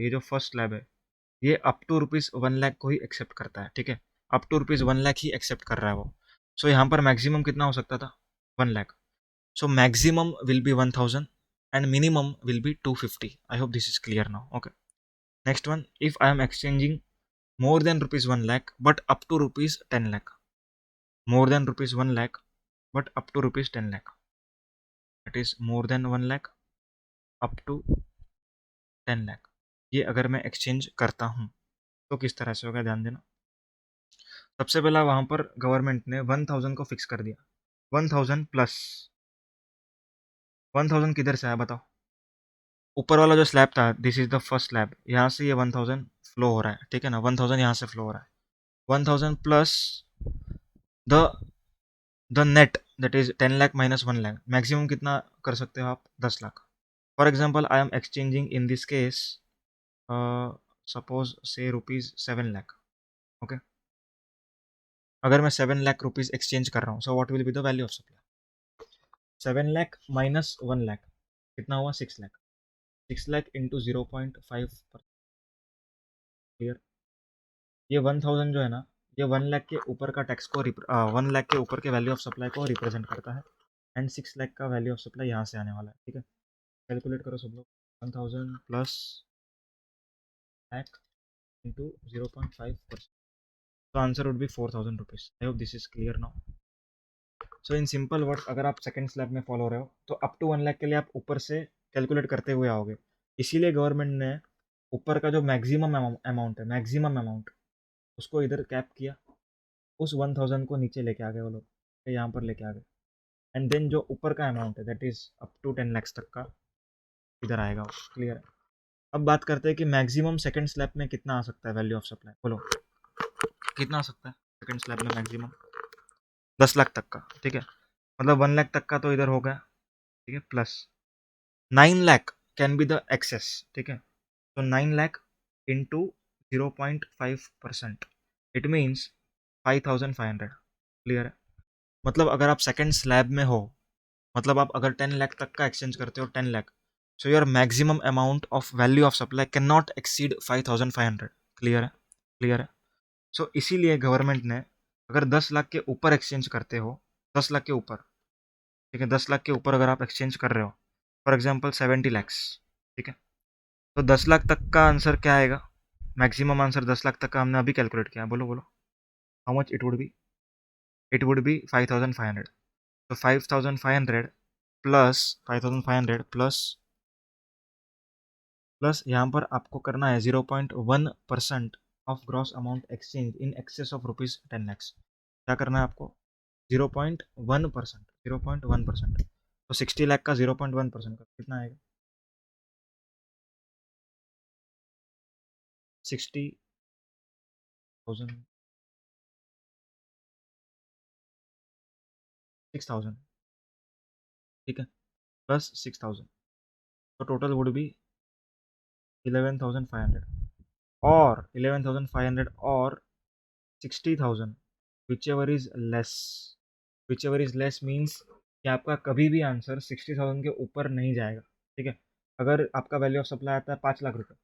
ये अप टू रुपीज़ 1 लाख को ही एक्सेप्ट करता है, ठीक है। अप टू रुपीज़ 1 लाख ही एक्सेप्ट कर रहा है वो। सो यहाँ पर मैक्सिमम कितना हो सकता था? 1 lakh. So maximum will be 1000 and minimum will be 250. I hope this is clear now. Okay. Next one, if I am exchanging more than rupees 1 lakh but up to rupees 10 lakh. More than rupees 1 lakh but up to rupees 10 lakh. That is more than 1 lakh up to 10 lakh. ये अगर मैं exchange करता हूँ तो किस तरह से होगा, ध्यान देना। सबसे पहला वहां पर गवर्नमेंट ने 1000 को फिक्स कर दिया। 1000 प्लस 1000 किधर से आया बताओ? ऊपर वाला जो स्लैब था, this is the first slab, यहाँ से ये 1000 फ्लो हो रहा है, ठीक है ना। 1000 यहाँ से फ्लो हो रहा है, 1000 plus the the net, that is 10 lakh minus 1 lakh. Maximum कितना कर सकते हो आप? 10 lakh. For example I am exchanging in this case suppose से रुपीज 7 लाख। ओके, अगर मैं 7 लाख रुपीज एक्सचेंज कर रहा हूँ, so what will be the value of supply? 7 lakh minus 1 lakh कितना हुआ? 6 lakh. 6 lakh into 0.5 per year. ये 1000 जो है ना, ये 1 लाख के ऊपर का टैक्स को 1 लाख के ऊपर के वैल्यू ऑफ सप्लाई को रिप्रेजेंट करता है। एंड 6 लाख का वैल्यू ऑफ सप्लाई यहाँ से आने वाला है, ठीक है। कैलकुलेट करो सब लोग। 1000 प्लस लाख इंटू 0.5%, तो answer would be 4000 rupees. I hope this is clear now. So in simple words, अगर आप सेकंड स्लैब में फॉलो हो रहे हो तो अप टू 1 लाख के लिए आप ऊपर से कैलकुलेट करते हुए आओगे। इसीलिए गवर्नमेंट ने ऊपर का जो मैक्सिमम अमाउंट है, मैक्सिमम अमाउंट, उसको इधर कैप किया। उस 1000 को नीचे लेके आ गए वो लोग, यहाँ पर लेके आ गए। एंड देन जो ऊपर का अमाउंट है that is up to 10 lakhs तक का इधर आएगा। क्लियर है? अब बात करते हैं कि मैक्सिमम सेकंड स्लैब में कितना आ सकता है वैल्यू ऑफ सप्लाई। बोलो कितना आ सकता है सेकंड स्लैब में मैक्सिमम? 10 लाख तक का, ठीक है। मतलब 1 लाख तक का तो इधर हो गया, ठीक है, plus 9 lakh can be the excess, ठीक है। तो 9 lakh into 0.5%, it means 5500। Clear है? मतलब अगर आप सेकंड स्लैब में हो, मतलब आप अगर 10 लाख तक का एक्सचेंज करते हो, 10 lakh, so your maximum amount of value of supply can not exceed 5500। Clear है? क्लियर है? सो इसीलिए गवर्नमेंट ने, अगर 10 लाख के ऊपर एक्सचेंज करते हो, 10 लाख के ऊपर, ठीक है, 10 लाख के ऊपर अगर आप एक्सचेंज कर रहे हो, फॉर एग्जाम्पल 70 lakhs, ठीक है, तो 10 लाख तक का आंसर क्या आएगा? मैक्सिमम आंसर 10 लाख तक का हमने अभी कैलकुलेट किया। बोलो बोलो, how much it would be? It would be 5500। तो 5500 प्लस 5500 प्लस प्लस यहाँ पर आपको करना है 0.1% of gross amount exchange in excess of rupees 10 lakhs। क्या करना है आपको? 0.1%, 0.1%। तो 60 लाख का 0.1% का कितना आएगा? 60,000, 6,000, ठीक है, प्लस 6,000, तो टोटल वुड बी 11,500। और 11,500 और 60,000, which ever is less, which ever is less means कि आपका कभी भी आंसर 60,000 के ऊपर नहीं जाएगा, ठीक है। अगर आपका वैल्यू ऑफ सप्लाई आता है 5 लाख रुपए,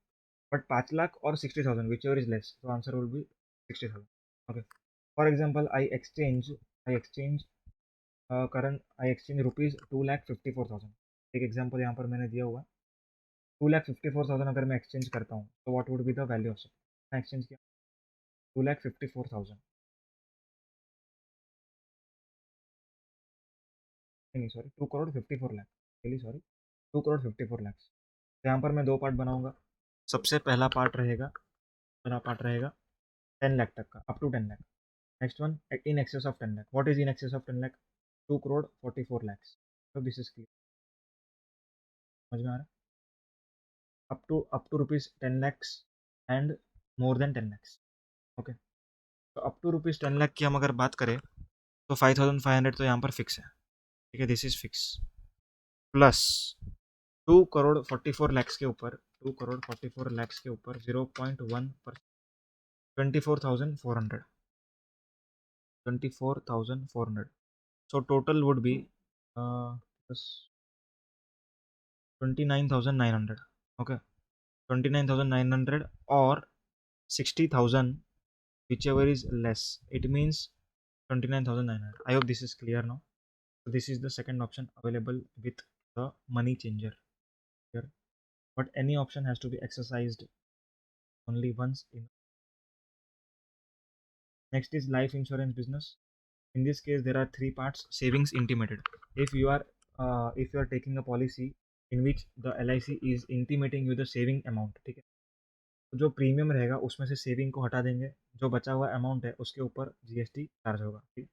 बट 5 लाख और 60,000 विच एवर इज लेस, तो answer will be 60,000। Okay, for example I exchange current, I exchange rupees 2,54,000। एक एग्जाम्पल यहाँ पर मैंने दिया हुआ है। 2,54,000 अगर मैं एक्सचेंज करता हूँ तो what would be the value of supply? Exchange किया 2,54,000, नहीं सॉरी, 2,54,00,000, रियली सॉरी, 2,54,00,000। तो यहाँ पर मैं दो पार्ट बनाऊंगा। सबसे पहला पार्ट रहेगा 10 लाख तक का, up to 10 lakh. Next one in excess of 10 lakh. What is in excess of 10 lakh? 2,44,00,000। तो दिस इज क्लियर, समझ में आ रहा है? Up to rupees 10 lakhs and more than 10 lakhs। Okay, तो अप टू रुपीज 10 लाख की हम अगर बात करें तो 5,500 तो यहाँ पर फिक्स है, ठीक है, दिस इज फिक्स। प्लस 2,44,00,000 के ऊपर, 2,44,00,000 के ऊपर 0.1%, 24,400, 24,400। So total would be 29,900। Okay, 29,900 और 60,000 which ever is less, it means 29,900। I hope this is clear now. So this is the second option available with the money changer here, but any option has to be exercised only once in. Next is life insurance business. In this case there are three parts. Savings intimated. If you are taking a policy in which the LIC is intimating you the saving amount, ठीक है, तो जो premium रहेगा उसमें से saving को हटा देंगे, जो बचा हुआ अमाउंट है उसके ऊपर जीएसटी चार्ज होगा, ठीक है।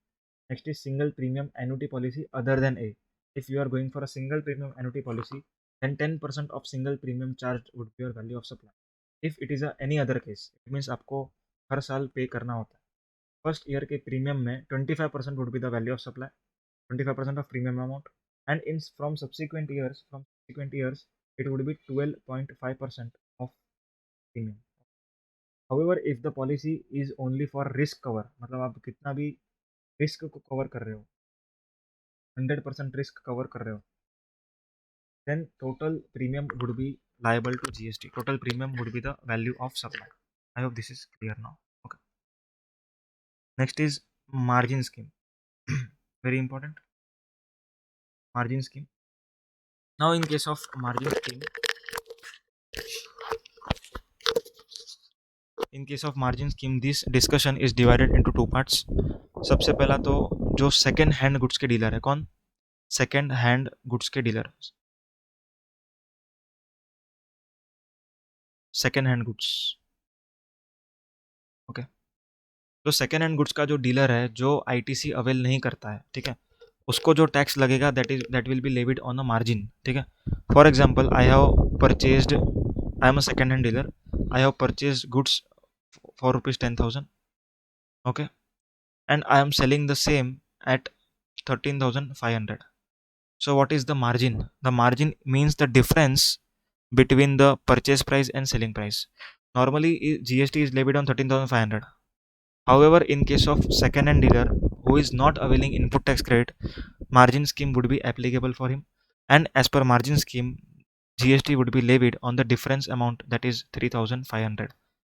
Next is single premium annuity policy other than A. If you are going for a single premium annuity policy, then 10% of single premium charge would be your value of supply. If it is any other case, it means आपको हर साल पे करना होता है। First year के premium में 25% would be the value of supply, 25% of premium amount, and in from subsequent years, it would be 12.5% of premium. However, if the policy is only for risk cover, मतलब आप कितना भी risk को cover कर रहे हो, 100% risk cover कर रहे हो, then total premium would be liable to GST. Total premium would be the value of supply. I hope this is clear now. Okay. Next is margin scheme. Very important. Margin scheme. Now, in case of margin scheme, this discussion is divided into two parts. सबसे पहला तो जो second hand goods के dealer है, कौन? Second hand goods के dealer, second hand goods. Okay, तो second hand goods का जो डीलर है, जो आईटीसी अवेल नहीं करता है, ठीक है, उसको जो टैक्स लगेगा that will be levied on a margin, ठीक है। For example, I am a second hand dealer, I have purchased goods for rupees 10,000, okay, and I am selling the same at 13,500. So what is the margin? The margin means the difference between the purchase price and selling price. Normally GST is levied on 13,500. However, in case of second hand dealer who is not availing input tax credit, margin scheme would be applicable for him, and as per margin scheme, GST would be levied on the difference amount, that is 3,500.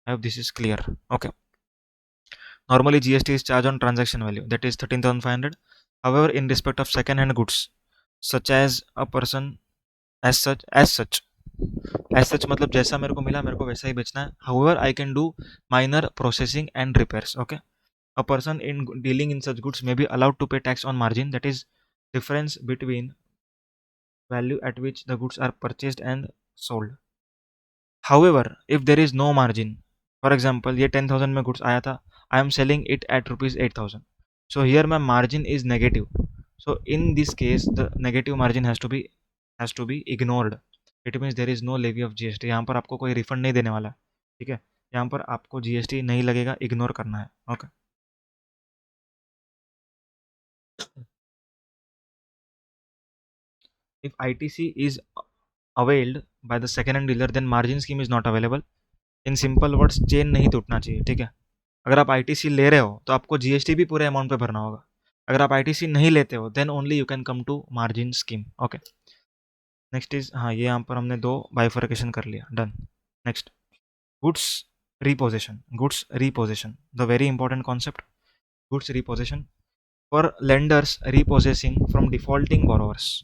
I hope this is clear. Okay. Normally GST is charged on transaction value, that is 13,500. However, in respect of second hand goods, such as a person, as such मतलब जैसा मेरे को मिला मेरे को वैसा ही बेचना है. However, I can do minor processing and repairs. Okay, a person in dealing in such goods may be allowed to pay tax on margin, that is difference between value at which the goods are purchased and sold. However, if there is no margin, for example, ये 10,000 में goods आया था, I am selling it at rupees 8,000. So here my margin is negative. So in this case, the negative margin has to be ignored. It means there is no levy of GST. यहाँ पर आपको कोई refund नहीं देने वाला है, ठीक है, यहाँ पर आपको GST नहीं लगेगा, इग्नोर करना है. Okay. If ITC is availed by the second hand dealer, then margin scheme is not available. In simple words, chain नहीं टूटना चाहिए, ठीक है. अगर आप आईटीसी ले रहे हो तो आपको जीएसटी भी पूरे अमाउंट पे भरना होगा. अगर आप आईटीसी नहीं लेते हो then only you can come to margin scheme. Okay. Next is, हाँ, ये यहाँ पर हमने दो बाइफर्केशन कर लिया, done. Next, goods repossession, the very important concept. Goods repossession for lenders repossessing from defaulting borrowers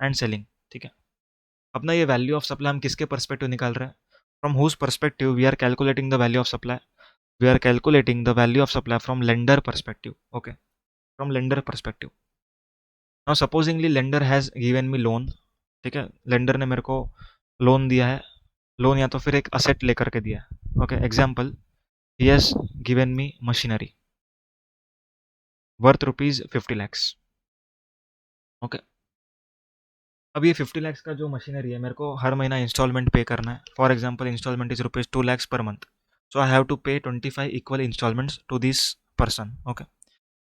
and selling, ठीक है. अपना ये वैल्यू ऑफ सप्लाई हम किसके परस्पेक्टिव निकाल रहे हैं? From whose perspective we are calculating the value of supply? We are calculating the value of supply from lender perspective. Okay, from lender perspective. Now supposingly lender has given me loan, ठीक है, lender ने मेरे को loan दिया है, loan या तो फिर एक असेट लेकर के दिया है. Okay, example, he has given me machinery worth rupees 50 lakhs. Okay, अब ये 50 lakhs का जो मशीनरी है मेरे को हर महीना इंस्टॉलमेंट पे करना है. For example, instalment is rupees 2 lakhs per month. So I have to pay 25 equal installments to this person. Okay.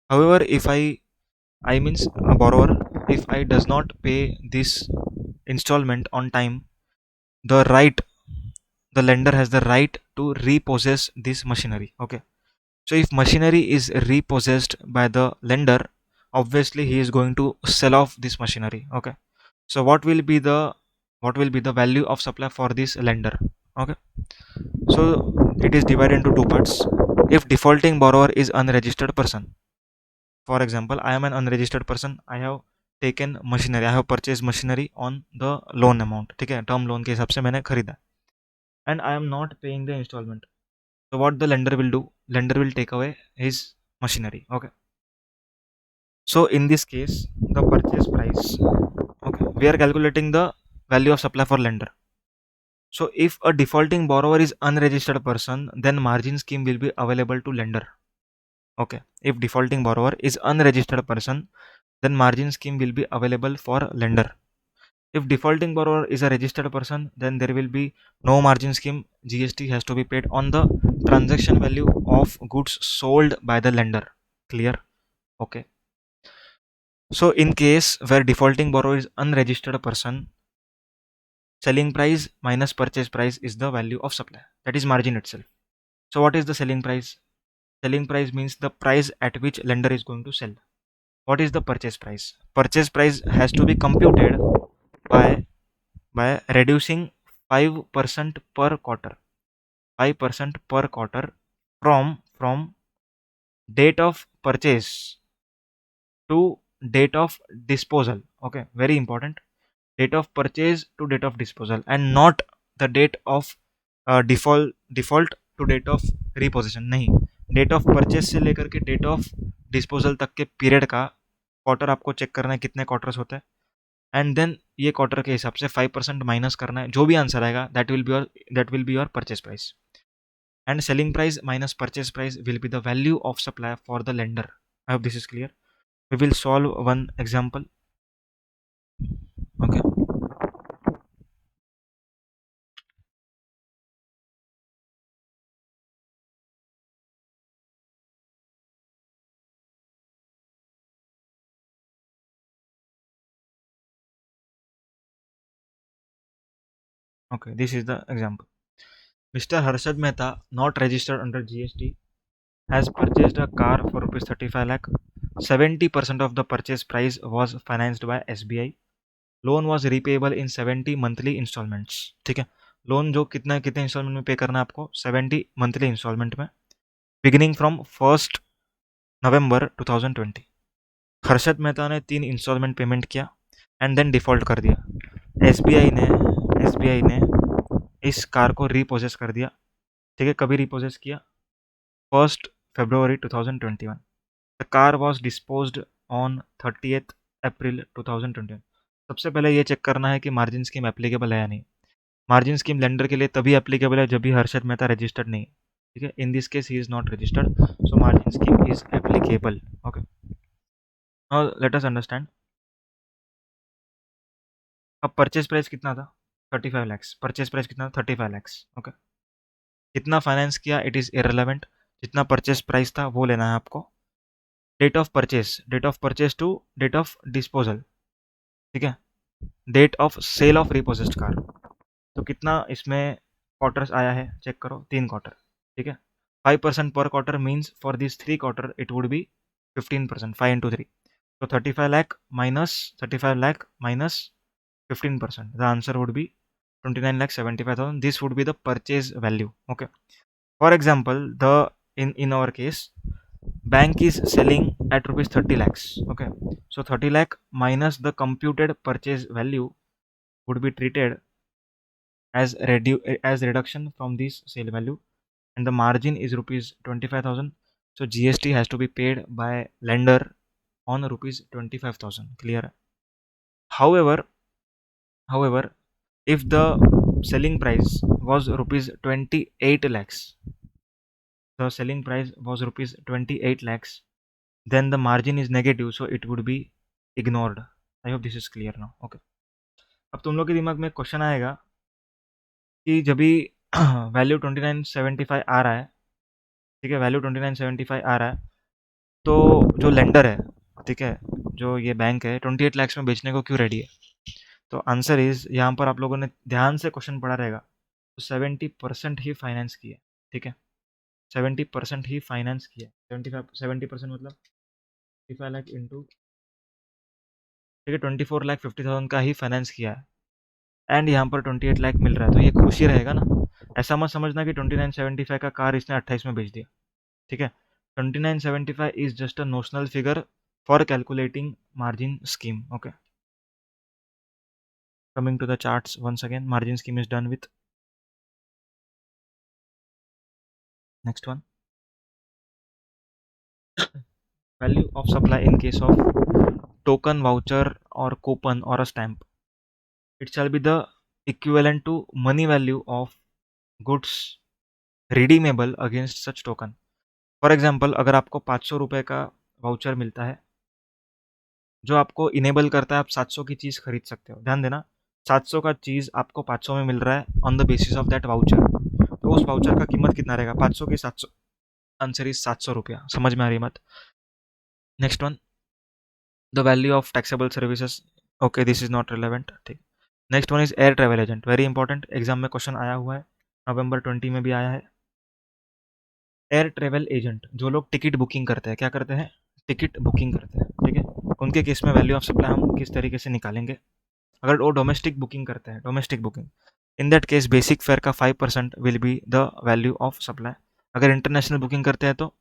However, if I means a borrower, if I does not pay this installment on time, the lender has the right to repossess this machinery. Okay. So if machinery is repossessed by the lender, obviously he is going to sell off this machinery. Okay. So what will be the value of supply for this lender? Okay. So it is divided into two parts. If defaulting borrower is unregistered person, for example, I am an unregistered person, I have taken machinery, I have purchased machinery on the loan amount, ठीक है, term loan के हिसाब से मैंने खरीदा, and I am not paying the installment. So what the lender will do? Lender will take away his machinery. Okay. So in this case, the purchase price, okay, we are calculating the value of supply for lender. So if a defaulting borrower is unregistered person, then margin scheme will be available to lender. Okay, if defaulting borrower is unregistered person, then margin scheme will be available for lender. If defaulting borrower is a registered person, then there will be no margin scheme. GST has to be paid on the transaction value of goods sold by the lender. Clear? Okay. So in case where defaulting borrower is unregistered person, selling price minus purchase price is the value of supply, that is margin itself. So what is the selling price? Selling price means the price at which lender is going to sell. What is the purchase price? Purchase price has to be computed by reducing 5% per quarter. 5% per quarter from date of purchase to date of disposal. Okay, very important. Date of purchase to date of disposal, and not the date of default to date of repossession. नहीं, date of purchase से लेकर के date of disposal तक के period का quarter आपको check करना है, कितने क्वार्टर्स होते हैं, एंड देन ये क्वार्टर के हिसाब से 5% माइनस करना है. जो भी आंसर आएगा that will be your purchase price. And selling price minus purchase price will be the value of supply for the lender. I hope this is clear. We will solve one example. Okay. Okay, this is the example. Mr. Harshad Mehta, not registered under GST, has purchased a car for rupees 35 lakh. 70% of the purchase price was financed by SBI. Loan was repayable in 70 monthly installments. ठीक है, loan जो कितने instalment में पे करना है आपको, 70 monthly instalment में, बिगिनिंग फ्रॉम 1 नवंबर 2020. हर्षद मेहता ने 3 इंस्टॉलमेंट पेमेंट किया एंड देन डिफ़ॉल्ट कर दिया. एसबीआई ने इस कार को रीपोजेस कर दिया. ठीक है, कभी रीपोजेस किया? 1 फरवरी 2021. The car was disposed on 30 अप्रैल 2021. सबसे पहले ये चेक करना है कि मार्जिन स्कीम एप्लीकेबल है या नहीं. मार्जिन स्कीम लेंडर के लिए तभी एप्लीकेबल है जब भी हर्षद मेहता रजिस्टर्ड नहीं है. ठीक है, in this case he is not registered, so margin scheme is applicable. Okay, now let us understand. अब परचेज प्राइस कितना था? 35 लैक्स. परचेज प्राइस कितना था? 35 लैक्स. ओके, कितना फाइनेंस किया इट इज़ इररिलेवेंट. जितना परचेज प्राइस था वो लेना है आपको. Date of purchase to date of disposal. ठीक है, date of sale of repossessed car. तो कितना इसमें क्वार्टर्स आया है चेक करो, 3 क्वार्टर. ठीक है, 5% पर quarter means for this 3 quarter it would be 15%. 5 into 3, so 35 lakh minus 15%, the answer would be 29,75,000. This would be the purchase value. Okay, for example, the in our case, bank is selling at rupees 30 lakhs. Okay, so 30 lakh minus the computed purchase value would be treated as reduction from this sale value, and the margin is rupees 25,000. So GST has to be paid by lender on rupees 25,000. Clear? However, if the selling price was rupees 28 lakhs, the selling price was rupees 28 lakhs, then the margin is negative, so it would be ignored. I hope this is clear now. Okay. अब तुम लोग के दिमाग में question आएगा कि जब भी वैल्यू 2975 आ रहा है, ठीक है, वैल्यू 2975 आ रहा है, तो जो लेंडर है, ठीक है, जो ये बैंक है, 28 लाख में बेचने को क्यों रेडी है? तो आंसर इज, यहाँ पर आप लोगों ने ध्यान से क्वेश्चन पढ़ा रहेगा, तो 70% ही फाइनेंस किया है. ठीक है, 70% ही फाइनेंस किया है. 70% मतलब 35 लाख इंटू, ठीक है, 24,50,000 का ही फाइनेंस किया है, एंड यहाँ पर 28 लाख मिल रहा है, तो ये खुशी रहेगा ना. ऐसा मत समझना कि 2975 का कार इसने 28 में बेच दिया. ठीक है, 2975 is just a notional figure for calculating margin scheme. Okay, coming to the charts once again, margin scheme is done with. Next one, value of supply in case of token, voucher or coupon or a stamp. It shall be the equivalent to money value of goods redeemable against such token. For example, अगर आपको 500 रुपये का voucher मिलता है जो आपको enable करता है आप 700 की चीज़ खरीद सकते हो. ध्यान देना, 700 का चीज़ आपको 500 में मिल रहा है on the basis of that voucher. तो उस वाउचर का कीमत कितना रहेगा? 500 की 700. आंसर इज 700 रुपया. समझ में आ रही मत? Next one, the value of taxable services. Okay, this is not relevant. ठीक, next one is air travel agent. Very important, exam में क्वेश्चन आया हुआ है, नवंबर 20 में भी आया है. एयर ट्रेवल एजेंट, जो लोग टिकट बुकिंग करते हैं, क्या करते हैं, टिकट बुकिंग करते हैं, ठीक है, उनके केस में वैल्यू ऑफ सप्लाई हम किस तरीके से निकालेंगे, अगर वो डोमेस्टिक बुकिंग करते हैं, domestic booking, in that case basic fair का 5% will be the value of supply. अगर इंटरनेशनल बुकिंग करते हैं तो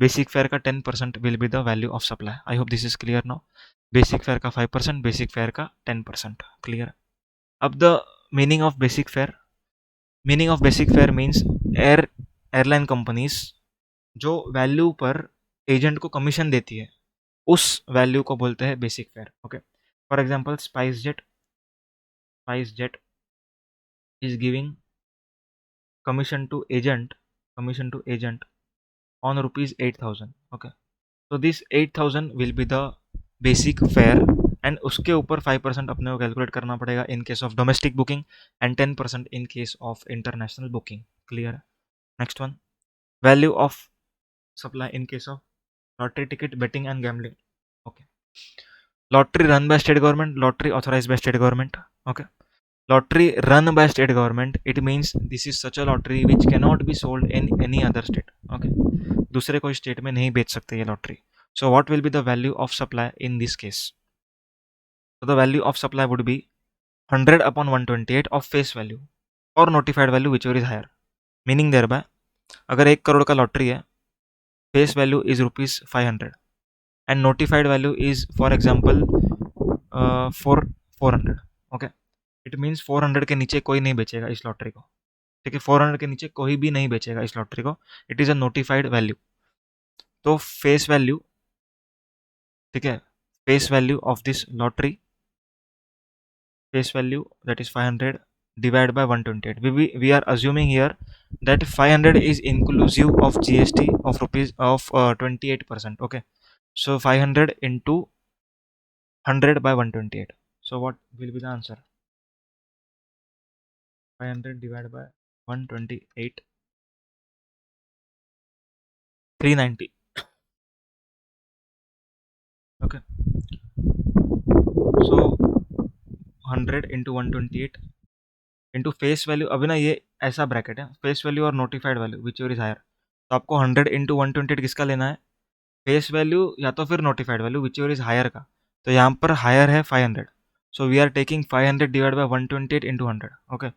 बेसिक फेयर का 10% will be the value of supply. I hope this is clear now. Basic fair का 5%, basic fair का 10%, clear. अब the meaning of basic fair, meaning of basic fair means airline companies जो value पर agent को commission देती है, उस value को बोलते हैं basic fair. Okay, for example spice jet is giving commission to agent on rupees 8,000. Okay, so this 8,000 will be the basic fare and उसके ऊपर 5% अपने को कैलकुलेट करना पड़ेगा in case of domestic booking and 10% in case of international booking, clear. Next one, value of supply in case of lottery ticket betting and gambling. Okay, lottery run by state government, lottery authorise by state government. Okay, lottery run by state government, it means this is such a lottery which cannot be sold in any other state. Okay, दूसरे कोई state में नहीं बेच सकते ये lottery. So what will be the value of supply in this case? So the value of supply would be 100 upon 128 of face value or notified value whichever is higher, meaning thereby अगर 1 करोड़ का lottery है, face value is rupees 500 and notified value is for example 400. Okay, it means 400 के नीचे कोई नहीं बेचेगा इस lottery को, ठीक है, 400 के नीचे कोई भी नहीं बेचेगा इस लॉटरी को, it is a notified value. तो फेस वैल्यू, ठीक है, face value of this lottery, face value that is 500 divide by 128, we are assuming here that 500 is inclusive of GST of rupees of 28%। Okay, so 500 into 100 by 128, so what will be the answer? 500 divided by 128, 390. Okay, so 100 into 128 into face value. अभी ना ये ऐसा bracket है, face value और notified value whichever is higher, तो आपको 100 into 128 किसका लेना है, फेस वैल्यू या तो फिर notified value whichever is higher का। तो यहाँ पर हायर है 500, so we are taking 500 divide by 128 into 100। Okay,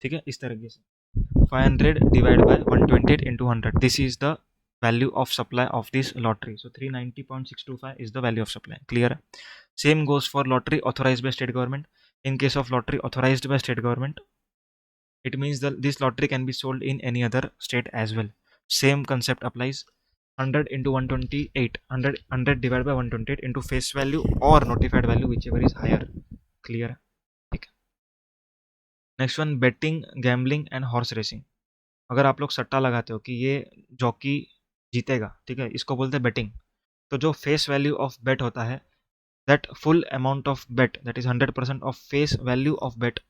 ठीक है, इस तरीके से 500 divide by 128 into 100, this is the value of supply of this lottery. So 390.625 is the value of supply, clear है। Same goes for lottery authorise by state government. In case of lottery authorised bye state government, it means that this lottery can be sold in any other state as well. Same concept applies, 100 into 128, 100 divided by 128 into face value or notified value whichever is higher, clear, ठीक है। Next one, betting, gambling and horse racing. अगर आप लोग सट्टा लगाते हो कि ये जॉकी जीतेगा, ठीक है, इसको बोलते हैं बेटिंग। तो जो फेस वैल्यू ऑफ बेट होता है, that full amount of bet, that is 100% of face value of bet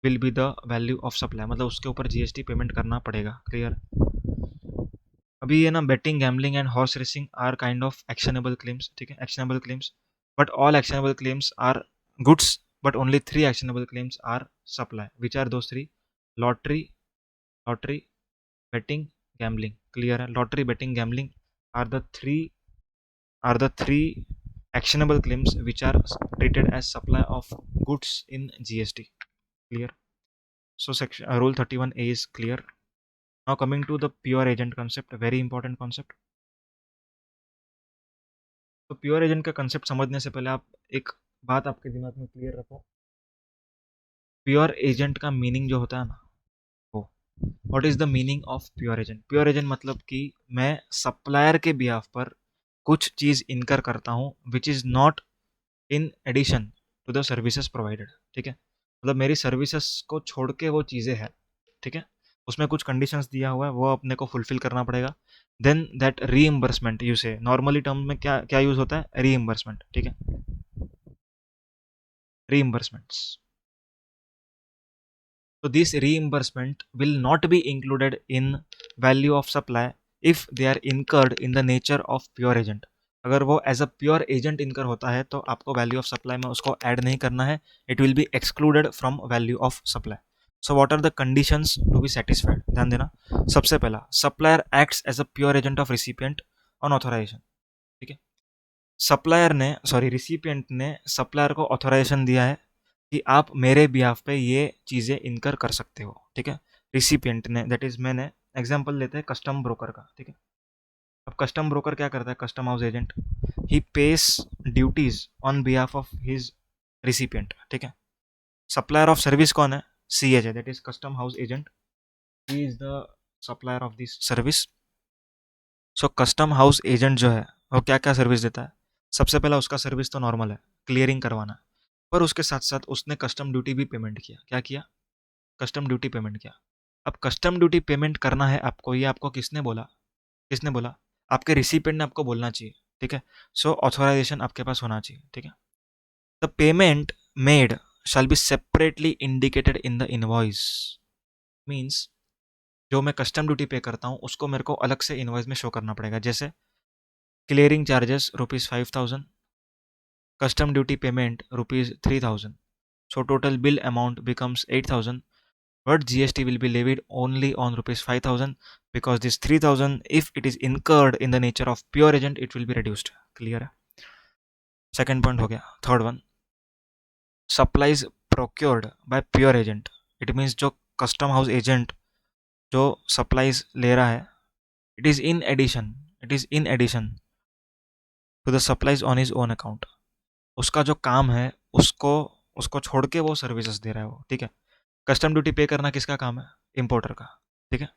will be the value of supply, मतलब उसके ऊपर जीएसटी पेमेंट करना पड़ेगा, क्लियर। अभी ये ना betting, gambling and horse racing are kind of actionable claims, ठीक है, actionable claims, but all actionable claims are goods, but only 3 actionable claims are supply, which are those 3, lottery, lottery, betting, gambling, clear है। Lottery, betting, gambling are the three actionable claims which are treated as supply of goods in GST, clear. So section rule 31A is clear. Now coming to the pure agent concept, very important concept. तो pure agent का concept समझने से पहले आप एक बात आपके दिमाग में क्लियर रखो, प्योर एजेंट का मीनिंग जो होता है ना, वो what is the meaning of pure agent. Pure agent मतलब कि मैं सप्लायर के बिहाफ पर कुछ चीज़ इनकर करता हूँ which is not in addition to the services provided, ठीक है, मतलब मेरी सर्विसेज को छोड़ के वो चीज़ें हैं, ठीक है, उसमें कुछ कंडीशंस दिया हुआ है, वो अपने को फुलफिल करना पड़ेगा। देन दैट रीइम्बर्समेंट यू से, नॉर्मली टर्म में क्या क्या यूज होता है, रीइम्बर्समेंट, ठीक है, रीइम्बर्समेंट्स। So this reimbursement will not be included in value of supply if they are incurred in the nature of pure agent. अगर वो एज अ प्योर एजेंट इनकर होता है तो आपको वैल्यू ऑफ सप्लाई में उसको ऐड नहीं करना है, it will be excluded from value of supply. So what are the conditions to be satisfied, ध्यान देना। सबसे पहला, supplier acts as a pure agent of recipient on authorisation, ठीक है। सप्लायर ने, सॉरी रिसिपिएंट ने सप्लायर को ऑथराइजेशन दिया है कि आप मेरे बिहाफ पे ये चीज़ें इनकर कर सकते हो, ठीक है। रिसिपिएंट ने, दैट इज मैंने एग्जांपल लेते हैं कस्टम ब्रोकर का, ठीक है। अब कस्टम ब्रोकर क्या करता है, custom house agent, he pays duties on behalf of his recipient, ठीक है। सप्लायर ऑफ सर्विस कौन है, सीएच है, that is custom house agent, he is the supplier of this service. So custom house agent जो है वो क्या क्या सर्विस देता है, सबसे पहला उसका सर्विस तो नॉर्मल है, क्लियरिंग करवाना, पर उसके साथ साथ उसने कस्टम ड्यूटी भी पेमेंट किया, क्या किया, कस्टम ड्यूटी पेमेंट किया। अब कस्टम ड्यूटी पेमेंट करना है आपको, ये आपको किसने बोला, किसने बोला, आपके रिसिपिएंट ने आपको बोलना चाहिए, ठीक है। सो ऑथराइजेशन आपके पास होना चाहिए, ठीक है। The payment made shall be separately indicated in the invoice, means जो मैं कस्टम ड्यूटी पे करता हूँ उसको मेरे को अलग से इनवॉइस में शो करना पड़ेगा, जैसे clearing charges ₹5,000, custom duty payment ₹3,000. So total bill amount becomes 8,000. But GST will be levied only on ₹5,000 because this 3,000, if it is incurred in the nature of pure agent, it will be reduced. Clear है? Second point हो गया. Third one, supplies procured by pure agent. It means जो custom house agent जो supplies ले रहा है, it is in addition, to the supplies on his own account. उसका जो काम है उसको उसको छोड़ के वो सर्विसेज दे रहा है वो, ठीक है। कस्टम ड्यूटी पे करना किसका काम है, इम्पोर्टर का, ठीक है।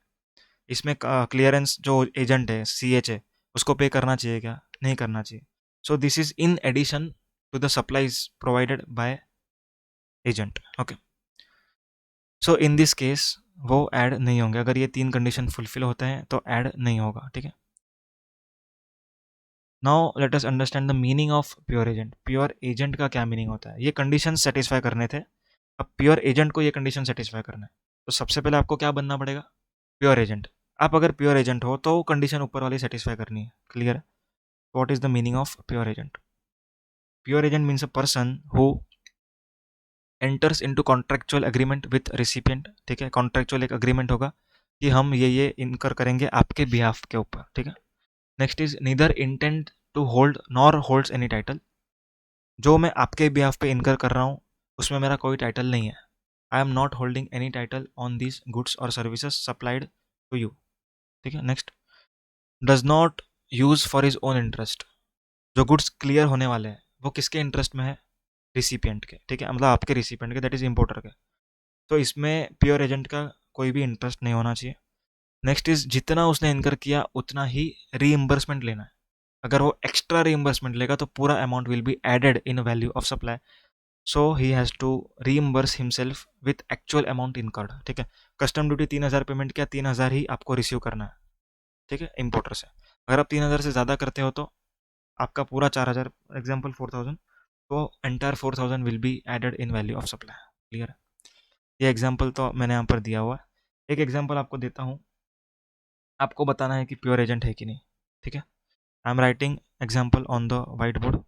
इसमें क्लियरेंस जो एजेंट है, सीएच है, उसको पे करना चाहिए क्या, नहीं करना चाहिए। So this is in addition to the supplies provided by agent, okay. So in this case वो ऐड नहीं होंगे, अगर ये तीन कंडीशन फुलफिल होते हैं तो ऐड नहीं होगा, ठीक है। Now let us understand the meaning of pure agent. Pure agent का क्या मीनिंग होता है, ये कंडीशन सेटिस्फाई करने थे, अब प्योर एजेंट को ये कंडीशन सेटिस्फाई करना है, तो सबसे पहले आपको क्या बनना पड़ेगा, प्योर एजेंट। आप अगर प्योर एजेंट हो तो कंडीशन ऊपर वाली सेटिस्फाई करनी है, क्लियर है। What is the meaning of pure agent, pure agent means a person who enters into contractual agreement with recipient, ठीक है। कॉन्ट्रेक्चुअल एक एग्रीमेंट होगा कि हम ये इनकर करेंगे आपके बिहाफ के ऊपर, ठीक है। Next is neither intent to hold nor holds any title, जो मैं आपके बिहाफ पे इनकर कर रहा हूँ उसमें मेरा कोई टाइटल नहीं है, I am not holding any title on this goods और सर्विसेज सप्लाइड टू यू, ठीक है। Next, does not use for his own interest, जो गुड्स क्लियर होने वाले हैं वो किसके इंटरेस्ट में है, रिसिपिएंट के, ठीक है, मतलब आपके रिसिपिएंट के, दैट इज इम्पोर्टर के। तो इसमें प्योर एजेंट का कोई भी इंटरेस्ट नहीं होना चाहिए। नेक्स्ट इज, जितना उसने इनकर किया उतना ही रीइम्बर्समेंट लेना है, अगर वो एक्स्ट्रा रीइम्बर्समेंट लेगा तो पूरा amount will be added in value of supply, so he has to reimburse himself with actual amount incurred, ठीक है। कस्टम ड्यूटी 3,000 पेमेंट किया, 3,000 ही आपको रिसीव करना है, ठीक है, इम्पोर्टर से। अगर आप 3,000 से ज़्यादा करते हो तो आपका पूरा 4,000, एग्जाम्पल 4,000, तो entire 4,000 will be added in value of supply, clear है। ये एग्जाम्पल तो मैंने यहाँ पर दिया हुआ है। एक एग्जाम्पल आपको देता हूँ, आपको बताना है कि प्योर एजेंट है कि नहीं, ठीक है। I am writing example on the white board.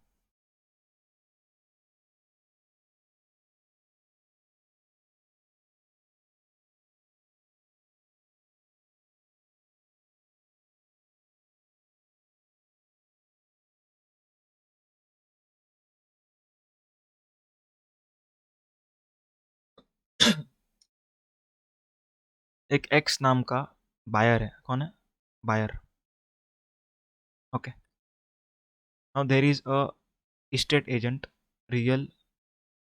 एक एक्स नाम का बायर है, कौन है, buyer, okay. Now there is a estate agent, real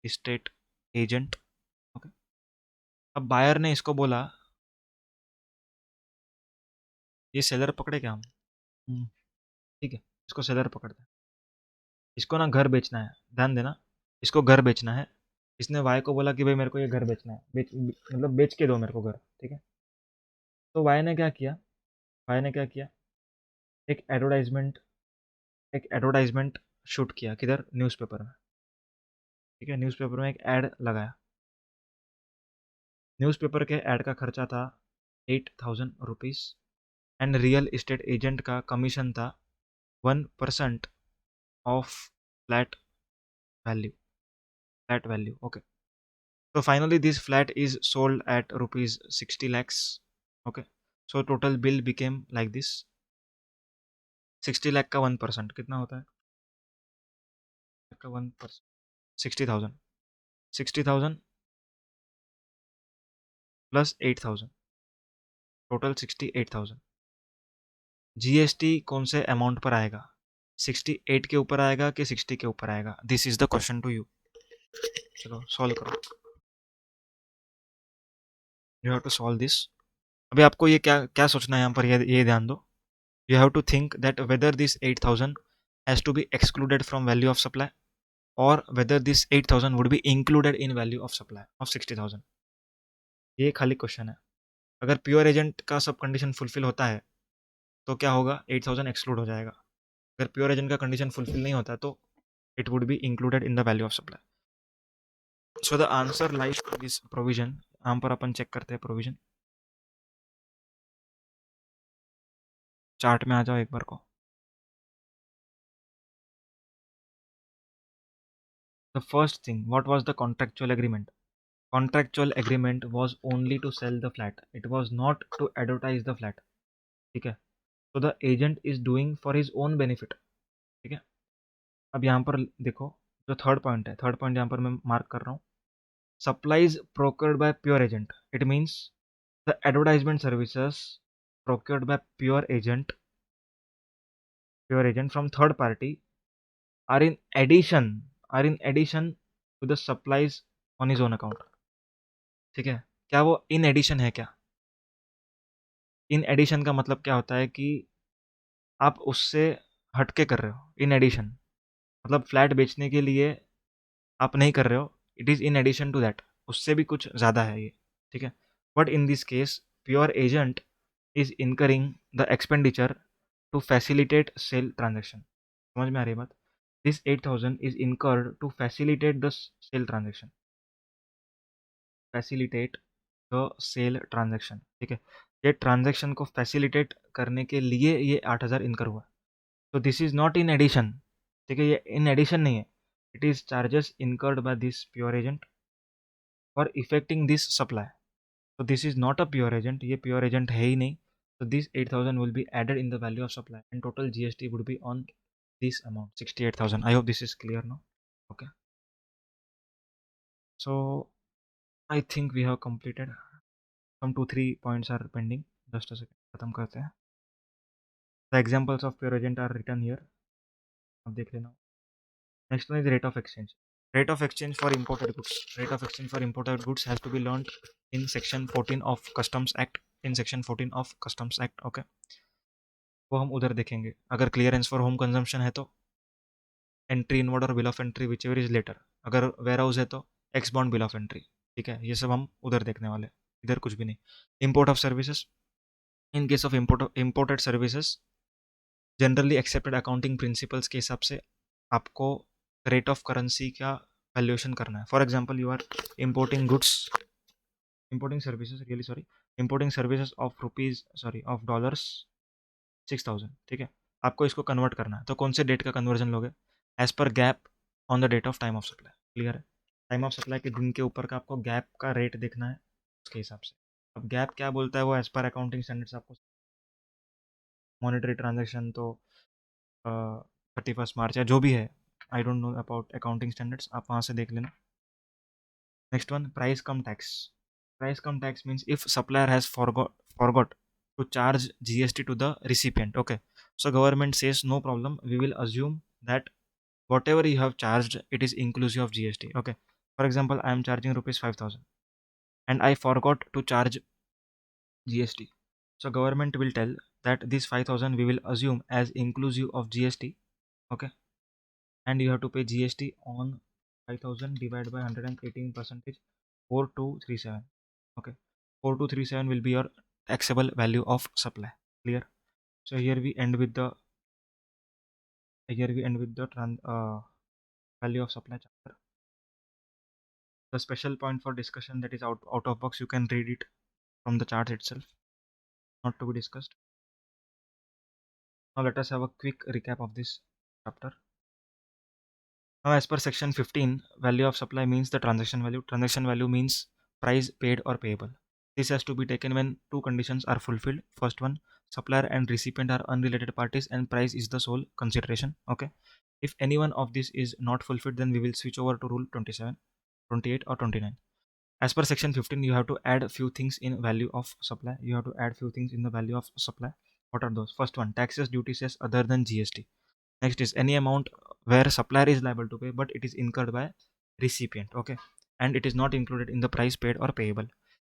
estate agent, okay. अब बायर ने इसको बोला, ये सेलर पकड़े क्या हम, ठीक है, इसको सेलर पकड़ते हैं, इसको ना घर बेचना है, ध्यान देना, इसको घर बेचना है। इसने वाई को बोला कि भाई मेरे को ये घर बेचना है, मतलब बेच के दो मेरे को घर, ठीक है। तो वाई ने क्या किया, वाई ने क्या किया, एक एडवर्टाइजमेंट, एक एडवर्टाइजमेंट शूट किया, किधर, न्यूज़पेपर में, ठीक है। न्यूज़पेपर में एक ऐड लगाया, न्यूज़पेपर के ऐड का खर्चा था ₹8,000 एंड रियल इस्टेट एजेंट का कमीशन था 1% of flat value, flat value, okay. So finally this flat is sold at rupees 60 lakhs. Okay, so total bill became like this. 60 lakh का 1% कितना होता है? का 1%, 60,000, 60,000 प्लस 8,000, टोटल 68,000। जीएसटी कौन से amount पर आएगा? 68 के ऊपर आएगा कि 60 के ऊपर आएगा? This is the question to you. चलो सॉल्व करो, you have to solve this. अभी आपको ये क्या क्या सोचना है यहाँ पर, ये ध्यान दो। You have to think that whether this 8,000 has to be excluded from value of supply, और whether this 8,000 would be included in value of supply of 60,000। ये खाली क्वेश्चन है। अगर प्योर एजेंट का सब कंडीशन फुलफिल होता है तो क्या होगा? 8,000 एक्सक्लूड हो जाएगा। अगर प्योर एजेंट का कंडीशन फुलफिल नहीं होता तो it would be included in the value of supply. So the answer lies in this provision. यहाँ पर अपन चेक करते हैं प्रोविजन। चार्ट में आ जाओ एक बार को। The first thing, what was the contractual agreement? Contractual agreement was only to sell the flat, it was not to advertise the flat. ठीक है, तो the agent is doing for his own benefit. ठीक है, अब यहाँ पर देखो, जो थर्ड पॉइंट है, थर्ड पॉइंट यहाँ पर मैं मार्क कर रहा हूँ। Supplies procured by pure agent. It means the advertisement services procured by pure agent from third party are in addition to the supplies on his own account. ठीक है, क्या वो इन एडिशन है क्या? इन एडिशन का मतलब क्या होता है कि आप उससे हटके कर रहे हो। इन एडिशन मतलब फ्लैट बेचने के लिए आप नहीं कर रहे हो, it is in addition to that, उससे भी कुछ ज़्यादा है ये। ठीक है, but in this case pure agent is incurring the expenditure to facilitate sale transaction. समझ में आ रही है बात? This 8,000 is incurred to facilitate the sale transaction, facilitate the sale transaction. ठीक है, ये ट्रांजेक्शन को फैसिलिटेट करने के लिए ये 8,000 इनकर हुआ। तो this is not in addition. ठीक है, ये इन एडिशन नहीं है, it is charges incurred by this pure agent for effecting this supply. So this is not a pure agent, ये pure agent है ही नहीं। So this 8,000 will be added in the value of supply and total GST would be on this amount, 68,000. I hope this is clear now. Okay. So I think we have completed. Some 2-3 points are pending. Just a second. खत्म करते हैं. The examples of pure agent are written here. अब देख लेना. Next one is rate of exchange. Rate of exchange for imported goods. Rate of exchange for imported goods has to be learned in section 14 of Customs Act. In section 14 of Customs Act. Okay. वो हम उधर देखेंगे। अगर clearance for home consumption है तो entry inward और bill of entry whichever is later. अगर warehouse है तो ex bond bill of entry. ठीक है, ये सब हम उधर देखने वाले, इधर कुछ भी नहीं। Import of services, in case of imported services generally accepted accounting principles के हिसाब से आपको रेट ऑफ करेंसी का वैल्यूएशन करना है। For example you are importing goods, importing services, really sorry, importing services of rupees, sorry of dollars 6,000। ठीक है, आपको इसको कन्वर्ट करना है, तो कौन से डेट का कन्वर्जन लोगे? As per GAAP on the date of time of supply. Clear है? टाइम ऑफ सप्लाई के दिन के ऊपर का आपको गैप का रेट देखना है, उसके हिसाब से। अब गैप क्या बोलता है वो एज पर अकाउंटिंग स्टैंडर्ड्स आपको। मॉनेटरी ट्रांजेक्शन तो 31 मार्च या जो भी है, I don't know about accounting standards, आप वहाँ से देख लेना। Next one, price come tax. Price cum tax means if supplier has forgot to charge GST to the recipient. Okay, so government says no problem, we will assume that whatever you have charged, it is inclusive of GST. Okay, for example, I am charging rupees 5,000 and I forgot to charge GST. So government will tell that this 5,000 we will assume as inclusive of GST. Okay, and you have to pay GST on 5,000 divided by 118 percentage, 4237. Okay, 4237 will be your taxable value of supply. Clear? So here we end with the value of supply chapter. The special point for discussion that is out of box, you can read it from the chart itself, not to be discussed. Now let us have a quick recap of this chapter. Now, as per section 15, value of supply means the transaction value. Transaction value means price paid or payable. This has to be taken when two conditions are fulfilled. First one, supplier and recipient are unrelated parties and price is the sole consideration. Okay. If any one of these is not fulfilled, then we will switch over to rule 27, 28 or 29. As per section 15, you have to add a few things in value of supply. You have to add few things in the value of supply. What are those? First one, taxes, duties, cess other than GST. Next is any amount where supplier is liable to pay, but it is incurred by recipient. Okay, and it is not included in the price paid or payable.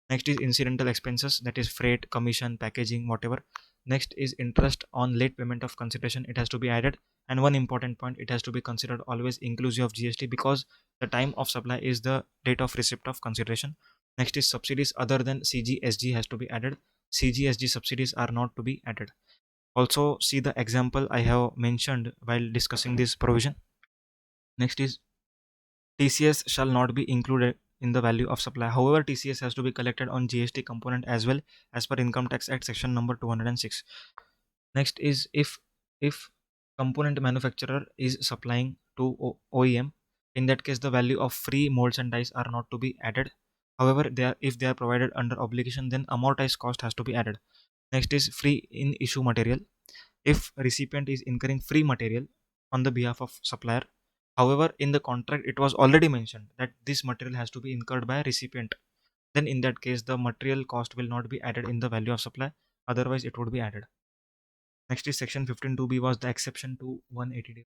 Next is incidental expenses, that is freight, commission, packaging, whatever. Next is interest on late payment of consideration. It has to be added. And one important point, it has to be considered always inclusive of GST because the time of supply is the date of receipt of consideration. Next is subsidies other than CGSG has to be added. CGSG subsidies are not to be added. Also see the example I have mentioned while discussing this provision. Next is TCS shall not be included in the value of supply. However, TCS has to be collected on GST component as well as per Income Tax Act section number 206. Next is if component manufacturer is supplying to OEM, in that case the value of free molds and dies are not to be added. However, if they are provided under obligation, then amortized cost has to be added. Next is free in issue material. If recipient is incurring free material on the behalf of supplier, however in the contract it was already mentioned that this material has to be incurred by recipient, then in that case the material cost will not be added in the value of supply, otherwise it would be added. Next is section 15(2)(b) was the exception to 180 days.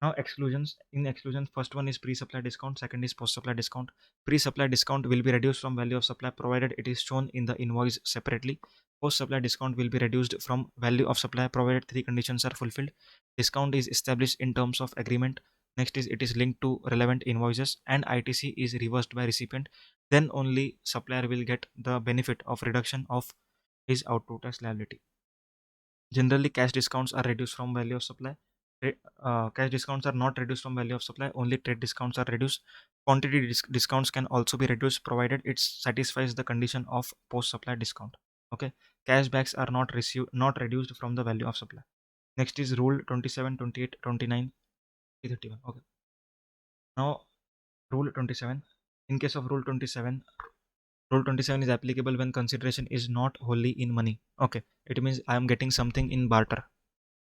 Now exclusions. In exclusions, first one is pre-supply discount, second is post-supply discount. Pre-supply discount will be reduced from value of supply provided it is shown in the invoice separately. Post-supply discount will be reduced from value of supply provided three conditions are fulfilled. Discount is established in terms of agreement. Next is it is linked to relevant invoices and ITC is reversed by recipient. Then only supplier will get the benefit of reduction of his output tax liability. Generally, cash discounts are reduced from value of supply. Cash discounts are not reduced from value of supply. Only trade discounts are reduced. Quantity discounts can also be reduced provided it satisfies the condition of post-supply discount. Okay, cashbacks are not reduced from the value of supply. Next is rule 27, 28, 29, 31. Okay. Now rule 27. In case of rule 27, rule 27 is applicable when consideration is not wholly in money. Okay, it means I am getting something in barter.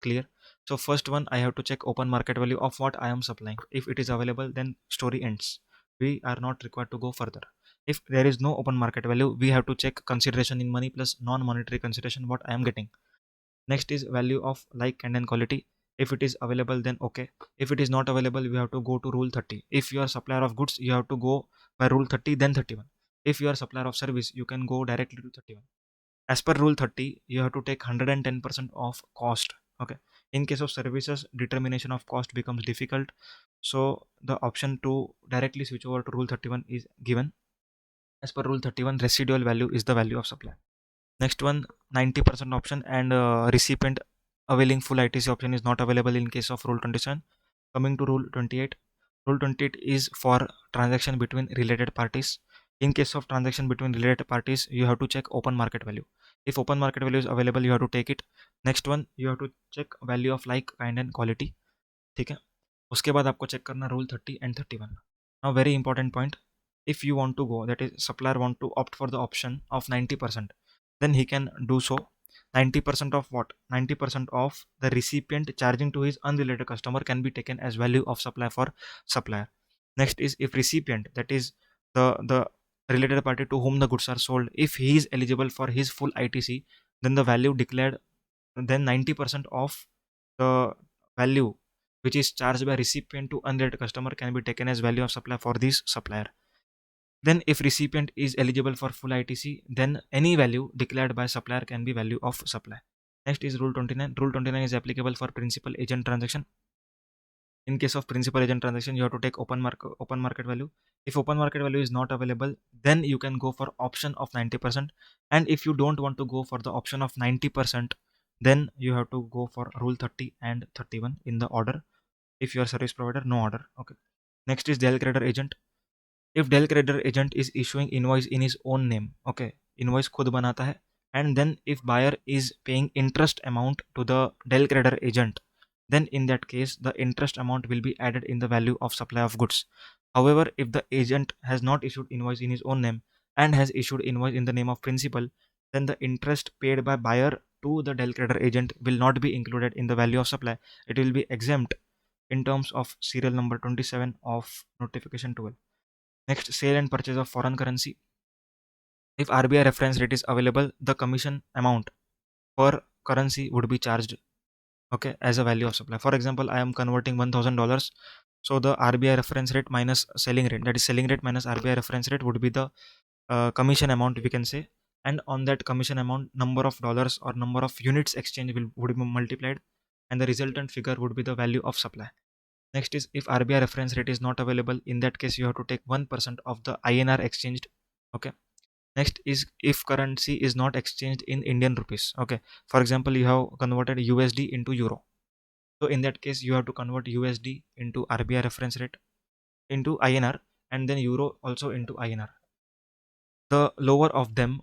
Clear? So first one, I have to check open market value of what I am supplying. If it is available, then story ends. We are not required to go further. If there is no open market value, we have to check consideration in money plus non-monetary consideration what I am getting. Next is value of like, kind and quality. If it is available, then okay. If it is not available, we have to go to rule 30. If you are supplier of goods, you have to go by rule 30, then 31. If you are supplier of service, you can go directly to 31. As per rule 30, you have to take 110% of cost. Okay. In case of services, determination of cost becomes difficult. So the option to directly switch over to rule 31 is given. As per rule 31, residual value is the value of supply. Next one, 90% option and recipient availing full ITC option is not available in case of rule 27. Coming to rule 28. Rule 28 is for transaction between related parties. In case of transaction between related parties, you have to check open market value. If open market value is available, you have to take it. Next one, you have to check value of like, kind and quality. ठीक है, उसके बाद आपको check करना rule 30 and 31. Now very important point, if you want to go, that is supplier want to opt for the option of 90%, then he can do so. 90% of what? 90% of the recipient charging to his unrelated customer can be taken as value of supply for supplier. Next is if recipient, that is the related party to whom the goods are sold, if he is eligible for his full ITC, then the value declared, then 90% of the value which is charged by recipient to unrelated customer can be taken as value of supply for this supplier. Then if recipient is eligible for full ITC, then any value declared by supplier can be value of supply. Next is rule 29. Rule 29 is applicable for principal agent transaction. In case of principal agent transaction, you have to take open market value. If open market value is not available, then you can go for option of 90%. And if you don't want to go for the option of 90%, then you have to go for rule 30 and 31 in the order. If you are service provider, no order. Okay. Next is Dell creditor agent. If Dell creditor agent is issuing invoice in his own name, okay, invoice खुद बनाता है, and then if buyer is paying interest amount to the Dell creditor agent, then in that case the interest amount will be added in the value of supply of goods. However, if the agent has not issued invoice in his own name and has issued invoice in the name of principal, then the interest paid by buyer to the del creditor agent will not be included in the value of supply. It will be exempt in terms of serial number 27 of notification 12. Next, sale and purchase of foreign currency. If RBI reference rate is available, the commission amount per currency would be charged, okay, as a value of supply. For example, I am converting $1,000, so the RBI reference rate minus selling rate, that is selling rate minus RBI reference rate, would be the commission amount, we can say. And on that commission amount, number of dollars or number of units exchange would be multiplied, and the resultant figure would be the value of supply. Next is, if RBI reference rate is not available, in that case you have to take 1% of the INR exchanged, okay. Next is, if currency is not exchanged in Indian rupees, okay. For example, you have converted USD into euro, so in that case you have to convert USD into RBI reference rate into INR, and then euro also into INR. The lower of them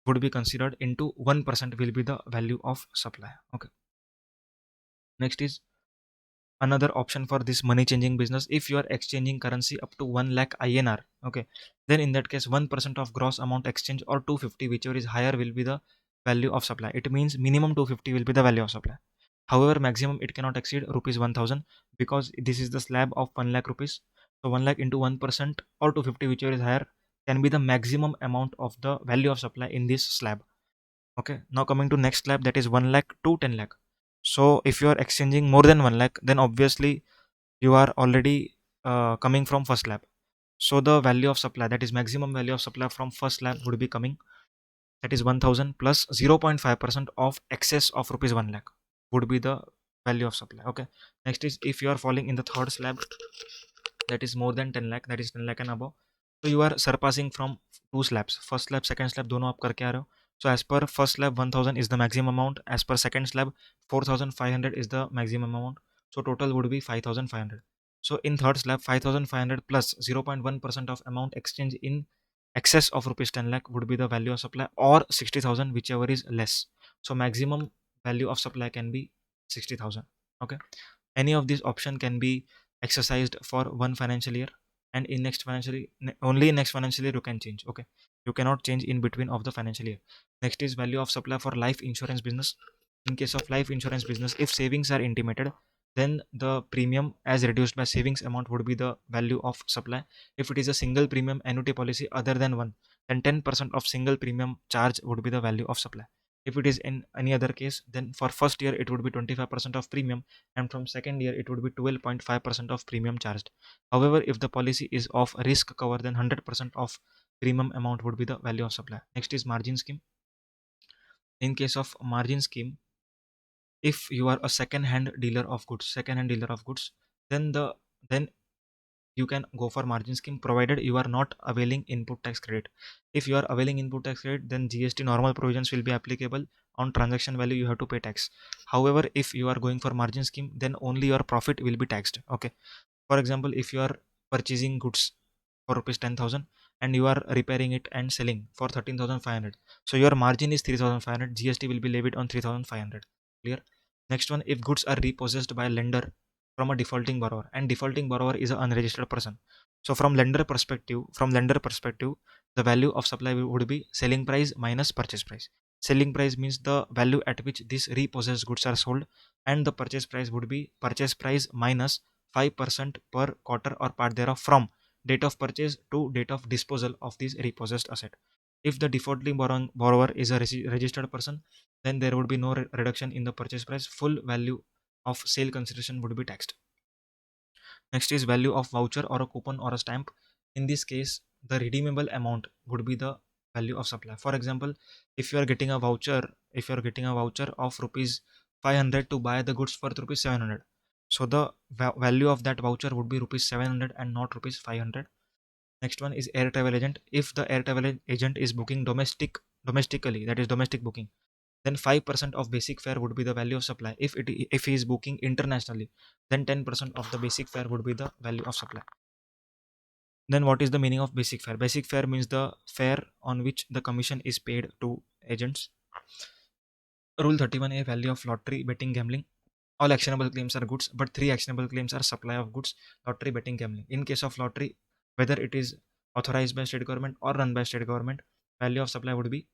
would be considered into 1% will be the value of supply, okay. Next is another option for this money changing business. If you are exchanging currency up to 1 lakh INR, okay, then in that case 1% of gross amount exchange or 250, whichever is higher, will be the value of supply. It means minimum 250 will be the value of supply. However, maximum it cannot exceed rupees 1000, because this is the slab of 1 lakh rupees. So 1 lakh into 1% or 250, whichever is higher, can be the maximum amount of the value of supply in this slab. Okay, now coming to next slab, that is 1 lakh to 10 lakh. So if you are exchanging more than 1 lakh, then obviously you are already coming from first slab. So the value of supply, that is maximum value of supply from first slab, would be coming, that is 1000 plus 0.5% of excess of rupees 1 lakh would be the value of supply, okay. Next is, if you are falling in the third slab, that is more than 10 lakh, that is 10 lakh and above, so you are surpassing from two slabs, first slab second slab, दोनों आप करके आ रहे हो. So as per first slab 1000 is the maximum amount, as per second slab 4500 is the maximum amount, so total would be 5500. So in third slab 5500 plus 0.1% of amount exchange in excess of rupees 10 lakh would be the value of supply, or 60,000, whichever is less. So maximum value of supply can be 60,000, okay. Any of these option can be exercised for one financial year, and in next financial year, only in next financial year you can change, okay. You cannot change in between of the financial year. Next is value of supply for life insurance business. In case of life insurance business, if savings are intimated, then the premium as reduced by savings amount would be the value of supply. If it is a single premium annuity policy other than one, then 10% of single premium charge would be the value of supply. If it is in any other case, then for first year it would be 25% of premium, and from second year it would be 12.5% of premium charged. However, if the policy is of risk cover, then 100% of premium amount would be the value of supply. Next is margin scheme. In case of margin scheme, if you are a second hand dealer of goods, then then you can go for margin scheme, provided you are not availing input tax credit. If you are availing input tax credit, then GST normal provisions will be applicable. On transaction value you have to pay tax. However, if you are going for margin scheme, then only your profit will be taxed, okay. For example, if you are purchasing goods for rupees 10,000 and you are repairing it and selling for 13,500, so your margin is 3,500, GST will be levied on 3,500. Clear? Next one, if goods are repossessed by a lender from a defaulting borrower, and defaulting borrower is an unregistered person, so from lender perspective, the value of supply would be selling price minus purchase price. Selling price means the value at which these repossessed goods are sold, and the purchase price would be purchase price minus 5% per quarter or part thereof from date of purchase to date of disposal of this repossessed asset. If the defaulting borrower is a registered person, then there would be no reduction in the purchase price. Full value of sale consideration would be taxed. Next is value of voucher or a coupon or a stamp. In this case, the redeemable amount would be the value of supply. For example, if you are getting a voucher, of rupees 500 to buy the goods for rupees 700, so the value of that voucher would be rupees 700 and not rupees 500. Next one is air travel agent. If the air travel agent is booking domestically, that is domestic booking, then 5% of basic fare would be the value of supply. If he is booking internationally, then 10% of the basic fare would be the value of supply. Then what is the meaning of basic fare? Basic fare means the fare on which the commission is paid to agents. Rule 31A, value of lottery betting gambling. All actionable claims are goods, but three actionable claims are supply of goods, lottery, betting, gambling. In case of lottery, whether it is authorized by state government or run by state government, value of supply would be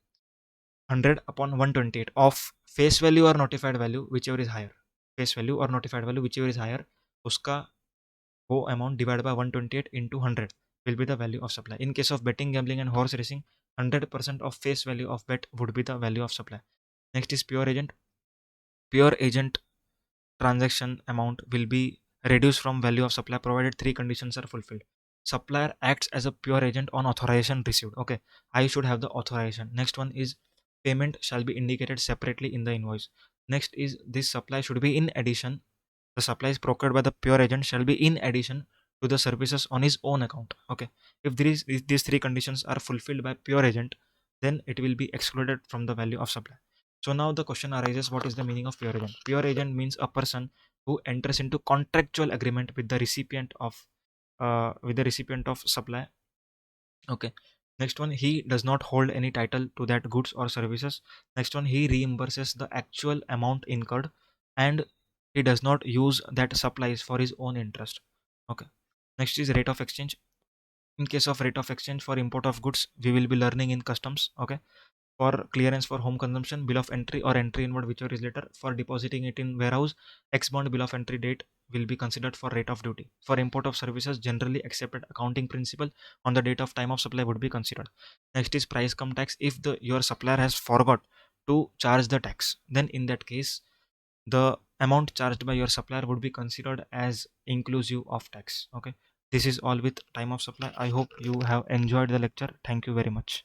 100 upon 128 of face value or notified value, whichever is higher. Face value or notified value, whichever is higher, uska वो amount divided by 128 into 100 will be the value of supply. In case of betting, gambling and horse racing, 100% of face value of bet would be the value of supply. Next is pure agent. Pure agent transaction amount will be reduced from value of supply provided three conditions are fulfilled. Supplier acts as a pure agent on authorization received. Okay, I should have the authorization. Next one is payment shall be indicated separately in the invoice. Next is this supply should be in addition. The supplies procured by the pure agent shall be in addition to the services on his own account. Okay, if these three conditions are fulfilled by pure agent, then it will be excluded from the value of supply. So now the question arises, what is the meaning of pure agent? Pure agent means a person who enters into contractual agreement with the recipient of supply. Okay. Next one, he does not hold any title to that goods or services. Next one, he reimburses the actual amount incurred, and he does not use that supplies for his own interest. Okay. Next is rate of exchange. In case of rate of exchange for import of goods, we will be learning in customs. Okay. For clearance for home consumption, bill of entry or entry inward, whichever is later. For depositing it in warehouse, X bond bill of entry date will be considered for rate of duty. For import of services, generally accepted accounting principle on the date of time of supply would be considered. Next is price cum tax. If the your supplier has forgot to charge the tax, then in that case the amount charged by your supplier would be considered as inclusive of tax. Okay, this is all with time of supply. I hope you have enjoyed the lecture. Thank you very much.